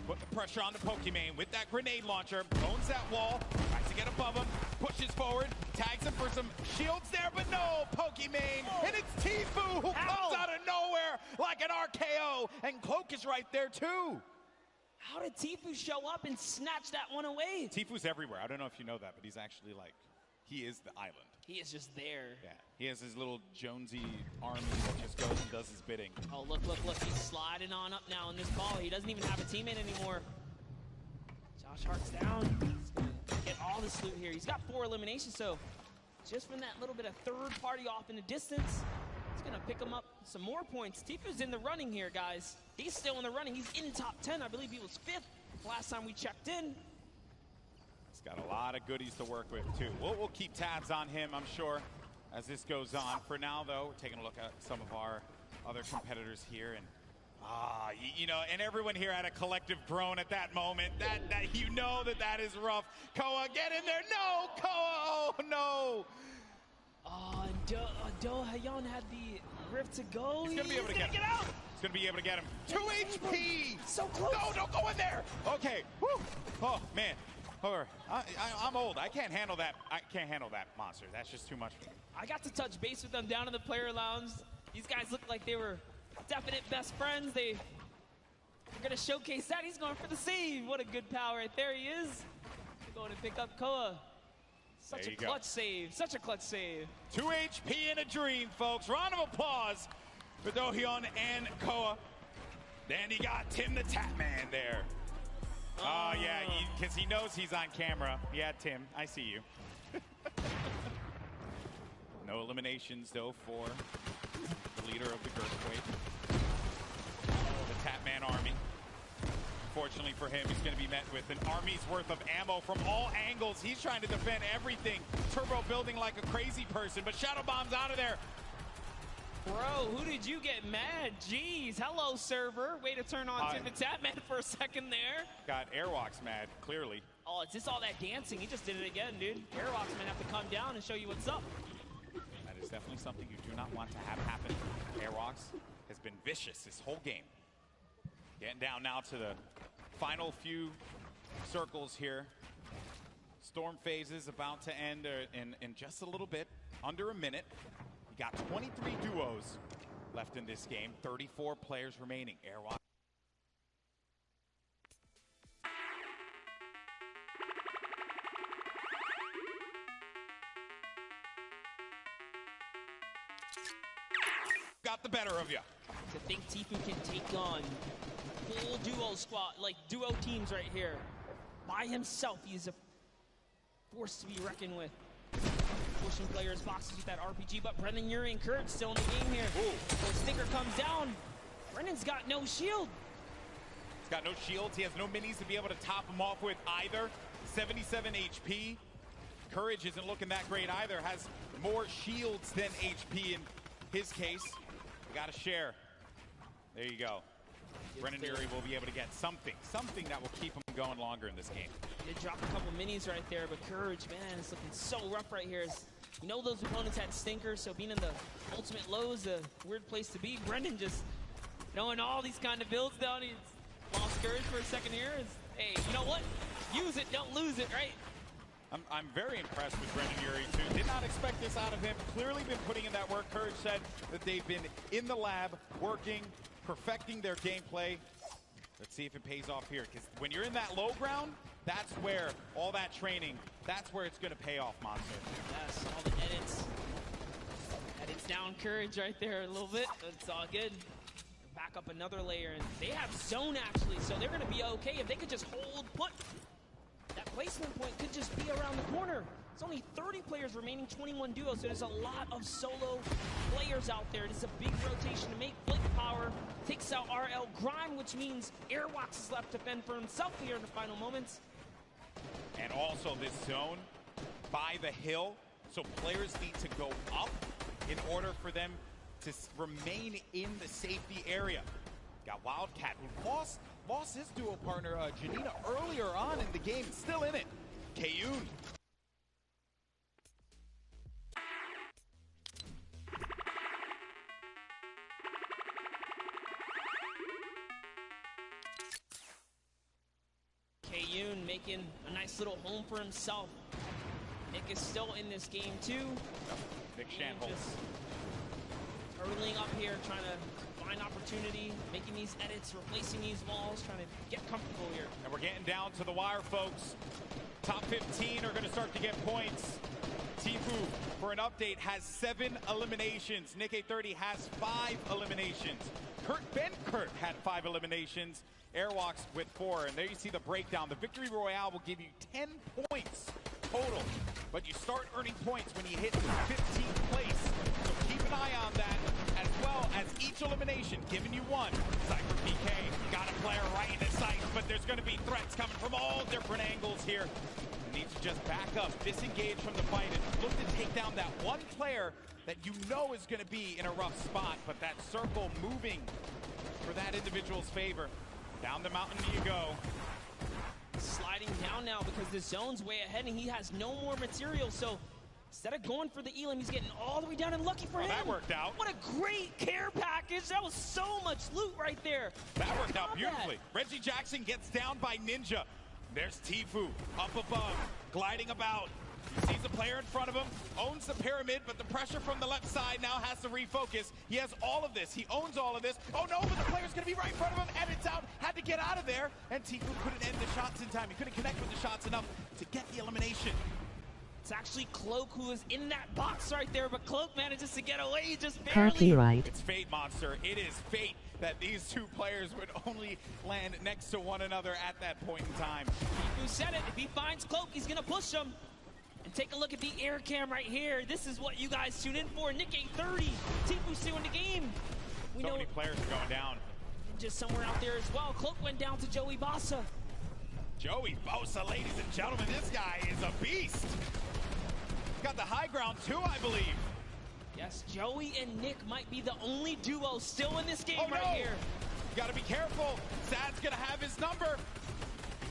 Put the pressure on the Pokimane with that grenade launcher. Owns that wall. Tries to get above him. Pushes forward. Tags him for some shields there, but no, Pokimane. And it's Tfue who comes out of nowhere like an RKO. And Cloak is right there, too. How did Tfue show up and snatch that one away? Tfue's everywhere. I don't know if you know that, but he's actually like, he is the island. He is just there. Yeah, he has his little Jonesy army that just goes and does his bidding. Oh, look. He's sliding on up now in this ball. He doesn't even have a teammate anymore. Josh Hart's down. He's going to get all this loot here. He's got 4 eliminations, so just from that little bit of third party off in the distance, it's going to pick him up some more points. Tfue's in the running here, guys. He's still in the running. He's in top 10. I believe he was 5th last time we checked in. He's got a lot of goodies to work with, too. We'll keep tabs on him, I'm sure, as this goes on. For now, though, we're taking a look at some of our other competitors here. And, you know, and everyone here had a collective groan at that moment. That you know that is rough. Koa, get in there. No, Koa. Oh, no. Oh, and Do-Hayon had the rift to go. He's going to be able to get out. He's going to be able to get him. 2 HP. So close. No, don't go in there. Okay. Woo. Oh, man. I'm old. I can't handle that. I can't handle that monster. That's just too much for me. I got to touch base with them down in the player lounge. These guys look like they were definite best friends. They're going to showcase that. He's going for the save. What a good pal right there he is. They're going to pick up Koa. Such a clutch save. Such a clutch save. 2 HP in a dream, folks. Round of applause for Do-Hayon and Koa. Then you got Tim the Tap Man there. Oh, yeah, because he knows he's on camera. Yeah, Tim, I see you. No eliminations, though, for the leader of the Girthquake. The Tapman army. Fortunately for him, he's going to be met with an army's worth of ammo from all angles. He's trying to defend everything. Turbo building like a crazy person, but Shadow Bomb's out of there. Bro, who did you get mad? Jeez, hello, server. Way to turn on Tim the Tapman for a second there. Got Airwalks mad, clearly. Oh, it's just all that dancing. He just did it again, dude. Airwalks might have to come down and show you what's up. That is definitely something you do not want to have happen. Airwalks has been vicious this whole game. Getting down now to the final few circles here. Storm phase is about to end in just a little bit, under a minute. You got 23 duos left in this game, 34 players remaining. Airwalk. Got the better of you. To think Tfue can take on full duo squad, like duo teams right here. By himself, he's a force to be reckoned with. Pushing players' boxes with that RPG, but Brendan Urie and Courage still in the game here. So Stinker comes down. Brendan's got no shield. He's got no shields. He has no minis to be able to top him off with either. 77 HP. Courage isn't looking that great either. Has more shields than HP in his case. We got to share. There you go. Brendan Urie will be able to get something that will keep him going longer in this game. He did drop a couple minis right there, but Courage, man, it's looking so rough right here. You know those opponents had stinkers, so being in the ultimate low is a weird place to be. Brendan just knowing all these kind of builds down. He's lost Courage for a second here. Hey, you know what? Use it, don't lose it, right? I'm very impressed with Brendan Urie, too. Did not expect this out of him. Clearly been putting in that work. Courage said that they've been in the lab, working, perfecting their gameplay. Let's see if it pays off here, because when you're in that low ground, that's where all that training, that's where it's going to pay off, Monster. Yes, all the edits. Edits down Courage right there a little bit. It's all good. Back up another layer, and they have zone, actually, so they're going to be okay. If they could just hold, put that placement point could just be around the corner. It's only 30 players remaining, 21 duos, so there's a lot of solo players out there. It's a big rotation to make. Blink Power takes out RL Grime, which means Airwalks is left to fend for himself here in the final moments. And also this zone by the hill, so players need to go up in order for them to remain in the safety area. Got Wildcat, who lost his duo partner, Janina, earlier on in the game, still in it. Kayun. Kayun making a nice little home for himself. Nick is still in this game too. Big Shanhole. Hurtling up here, trying to find opportunity, making these edits, replacing these walls, trying to get comfortable here. And we're getting down to the wire, folks. Top 15 are going to start to get points. Tifu, for an update, has 7 eliminations. Nick 830 has 5 eliminations. Ben Kurt had 5 eliminations. Airwalks with 4. And there you see the breakdown. The Victory Royale will give you 10 points total. But you start earning points when you hit 15th place. So keep an eye on that, as well as each elimination giving you 1. Cypher PK got a player right in his sights, but there's going to be threats coming from all different angles here. You need to just back up, disengage from the fight, and look to take down that one player that you know is going to be in a rough spot, but that circle moving for that individual's favor. Down the mountain you go. Sliding down now because the zone's way ahead and he has no more material. So instead of going for the Elam, he's getting all the way down, and lucky for him. That worked out. What a great care package. That was so much loot right there. That worked out beautifully. Reggie Jackson gets down by Ninja. There's Tifu up above, gliding about. He sees a player in front of him, owns the pyramid, but the pressure from the left side now has to refocus. He has all of this. He owns all of this. Oh no, but the player's going to be right in front of him, and it's out. Had to get out of there, and Tifu couldn't end the shots in time. He couldn't connect with the shots enough to get the elimination. It's actually Cloak who is in that box right there, but Cloak manages to get away. He just barely. Copyright. It's fate, Monster. It is fate that these two players would only land next to one another at that point in time. Tifu said it. If he finds Cloak, he's going to push him. And take a look at the air cam right here. This is what you guys tune in for. Nick 830. Tifu still in the game. We know many players are going down. Just somewhere out there as well. Cloak went down to Joey Bossa. Joey Bosa, ladies and gentlemen, this guy is a beast. Got the high ground too, I believe. Yes, Joey and Nick might be the only duo still in this game right here. You gotta be careful. Sad's gonna have his number.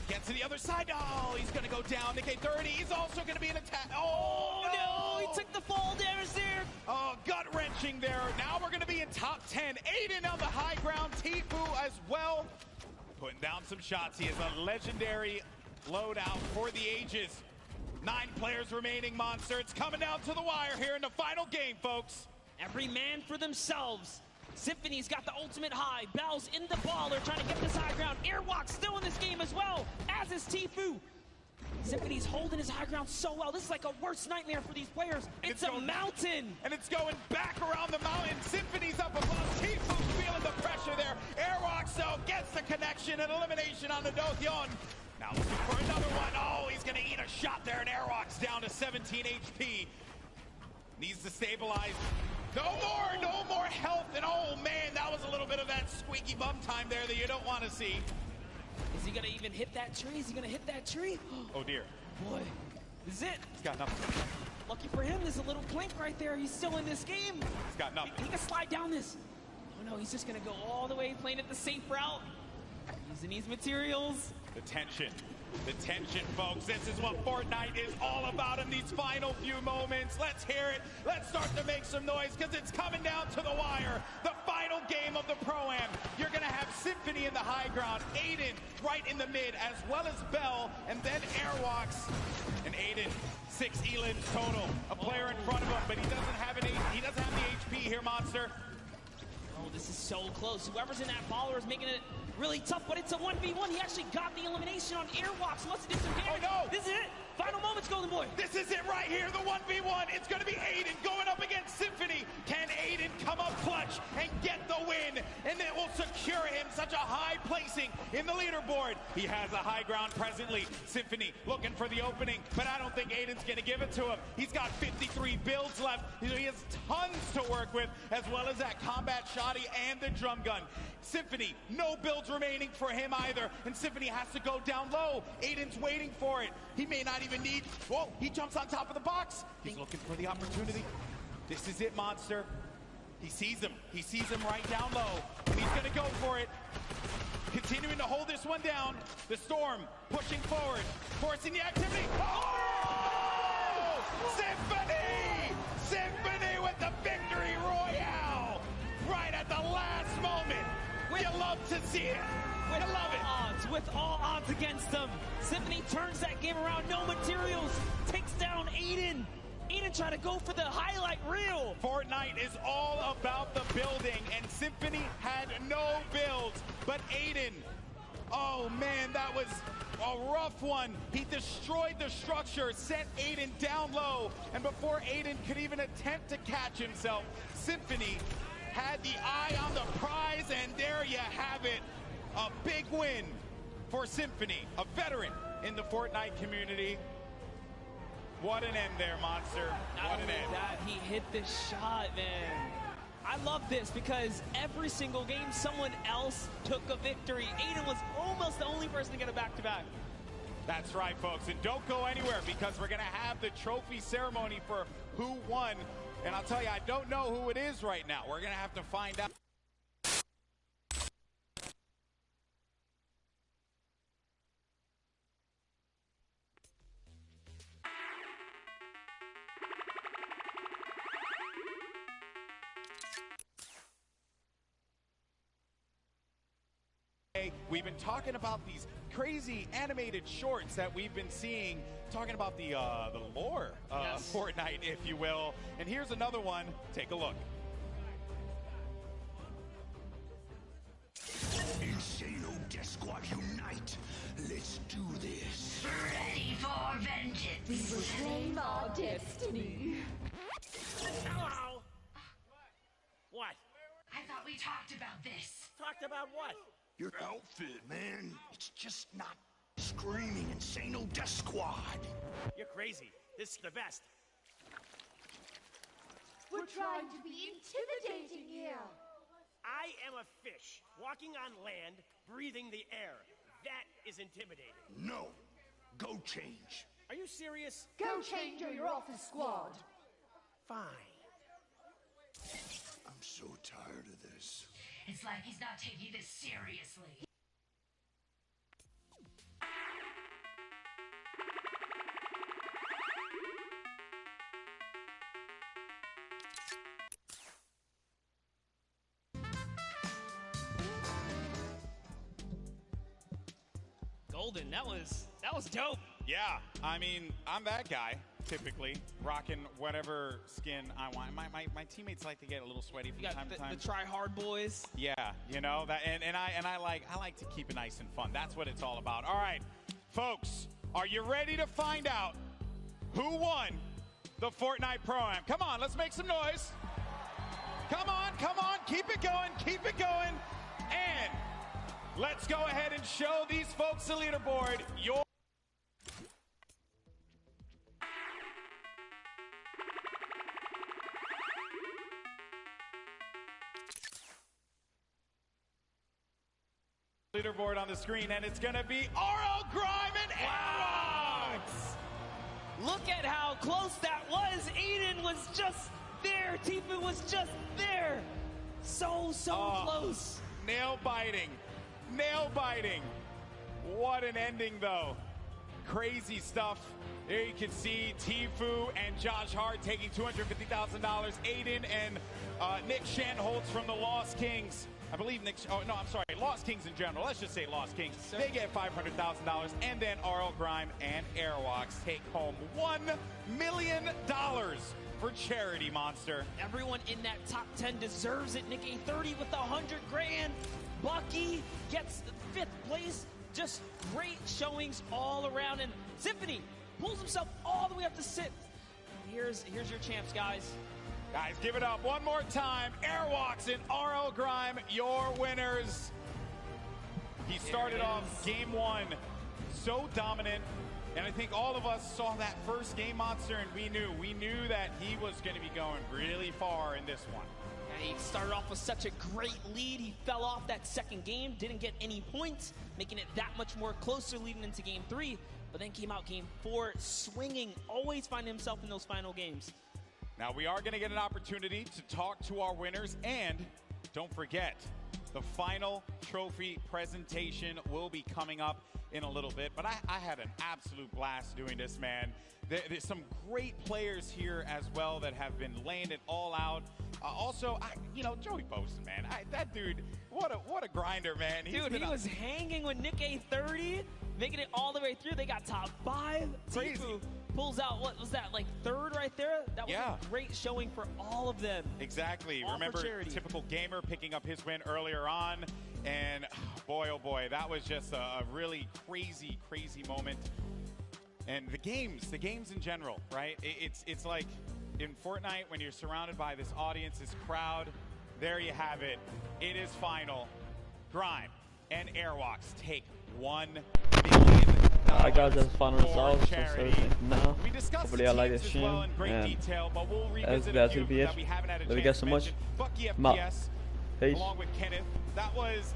Get to the other side. Oh, he's gonna go down. Nick 830. He's also gonna be an attack. Oh, no! He took the fall damage there. Oh, gut wrenching there. Now we're gonna be in top 10. Aiden on the high ground. Tifu as well. Putting down some shots. He is a legendary loadout for the ages. 9 players remaining, Monster. It's coming down to the wire here in the final game, folks. Every man for themselves. Symphony's got the ultimate high. Bell's in the ball. They're trying to get this high ground. Airwalk still in this game as well, as is Tifu. Symphony's holding his high ground so well. This is like a worst nightmare for these players. It's a mountain. And it's going back around the mountain. Symphony's up above. Tifu's feeling the pressure there. Airwalk so gets the connection and elimination on the Dohyeon. Now looking for another one. Oh, he's going to eat a shot there, and Airwalk's down to 17 HP. Needs to stabilize. No more health, and oh man, that was a little bit of that squeaky bum time there that you don't want to see. Is he gonna even hit that tree? Is he gonna hit that tree? Oh dear. Boy, this is it. He's got nothing. Lucky for him, there's a little plank right there. He's still in this game. He's got nothing. He can slide down this. Oh no, he's just gonna go all the way, playing it the safe route. Using these materials. The tension, folks. This is what Fortnite is all about in these final few moments. Let's hear it. Let's start to make some noise because it's coming down to the wire. The final game of the Pro-Am. You're going to have Symphony in the high ground, Aiden right in the mid, as well as Bell, and then Airwalks. And Aiden, 6 elims total. A player in front of him, but he doesn't have the HP here, Monster. Oh, this is so close. Whoever's in that baller is making it really tough, but it's a 1v1. He actually got the elimination on Airwalks. Must have did some damage. Oh no! This is it. Final moments, Golden Boy. This is it right here, the 1v1. It's going to be Aiden going up Symphony. Can Aiden come up clutch and get the win? And it will secure him such a a high placing in the leaderboard. He has a high ground presently. Symphony looking for the opening, but I don't think Aiden's going to give it to him. He's got 53 builds left. He has tons to work with, as well as that combat shoddy and the drum gun. Symphony, no builds remaining for him either, and Symphony has to go down low. Aiden's waiting for it. He may not even need... Whoa, he jumps on top of the box. He's looking for the opportunity. This is it, Monster. He sees him. He sees him right down low, and he's going to go for it. Continuing to hold this one down. The Storm pushing forward, forcing the activity. Oh! Symphony! Symphony with the victory royale! Right at the last moment. You love to see it. You love it. With all odds against them, Symphony turns that game around. No materials, takes down Aiden. Aiden trying to go for the highlight reel. Fortnite is all about the building, and Symphony had no builds. But Aiden, oh man, that was a rough one. He destroyed the structure, sent Aiden down low, and before Aiden could even attempt to catch himself, Symphony had the eye on the prize, and there you have it. A big win for Symphony, a veteran in the Fortnite community. What an end there, Monster. What an end. That he hit the shot, man. I love this because every single game someone else took a victory. Aiden was almost the only person to get a back-to-back. That's right, folks. And don't go anywhere because we're going to have the trophy ceremony for who won. And I'll tell you, I don't know who it is right now. We're going to have to find out. We've been talking about these crazy animated shorts that we've been seeing, talking about the lore of Fortnite, if you will. And here's another one. Take a look. Insano Death Squad unite. Let's do this. Ready for vengeance. We will claim our destiny. Hello. What? I thought we talked about this. Talked about what? Your outfit, man. It's just not screaming Insano Death Squad. You're crazy. This is the best. We're trying to be intimidating here. I am a fish, walking on land, breathing the air. That is intimidating. No. Go change. Are you serious? Go change or you're off the squad. Fine. I'm so tired of this. It's like he's not taking this seriously. Golden, that was dope. Yeah, I mean, I'm that guy, typically, rocking whatever skin I want. My teammates like to get a little sweaty from time to time. The try-hard boys. Yeah, you know, that, and I like to keep it nice and fun. That's what it's all about. All right, folks, are you ready to find out who won the Fortnite Pro-Am? Come on, let's make some noise. Come on, keep it going. And let's go ahead and show these folks the leaderboard. Leaderboard on the screen, and it's gonna be RL Grime and Airbox. Look at how close that was. Aiden was just there. Tifa was just there. So close. Nail biting. What an ending, though. Crazy stuff. There you can see Tfue and Josh Hart taking $250,000. Aiden and Nick Shanholtz from the Lost Kings. I believe Lost Kings in general. Let's just say Lost Kings. They get $500,000. And then RL Grime and Airwalks take home $1 million for charity, Monster. Everyone in that top 10 deserves it. Nick A30 with $100 grand. Bucky gets the 5th place. Just great showings all around. And Symphony pulls himself all the way up to 6th. Here's your champs, guys. Guys, give it up one more time. Airwalks and RL Grime, your winners. He started off game one so dominant, and I think all of us saw that first game, Monster, and we knew that he was going to be going really far in this one. Yeah, he started off with such a great lead. He fell off that second game, didn't get any points, making it that much more closer leading into game 3, but then came out game 4 swinging, always finding himself in those final games. Now we are going to get an opportunity to talk to our winners, and don't forget, the final trophy presentation will be coming up in a little bit, but I had an absolute blast doing this, man. There's some great players here as well that have been laying it all out. Also, Joey Bosa, man, that dude, what a grinder, man. Dude, he was hanging with Nick A30, making it all the way through. They got top 5. Crazy. Tifu pulls out, what was that, like 3rd right there? That was a great showing for all of them. Exactly. All Remember, Typical Gamer picking up his win earlier on, and boy, oh boy, that was just a really crazy, crazy moment. And the games in general, right? It's like in Fortnite when you're surrounded by this audience, this crowd. There you have it. It is final. Grime and Airwalks take $1 million. I got this final results and everything now. Hopefully I like this stream, and that's gonna be it. Love you guys so much. Peace. Along with Kenneth, that was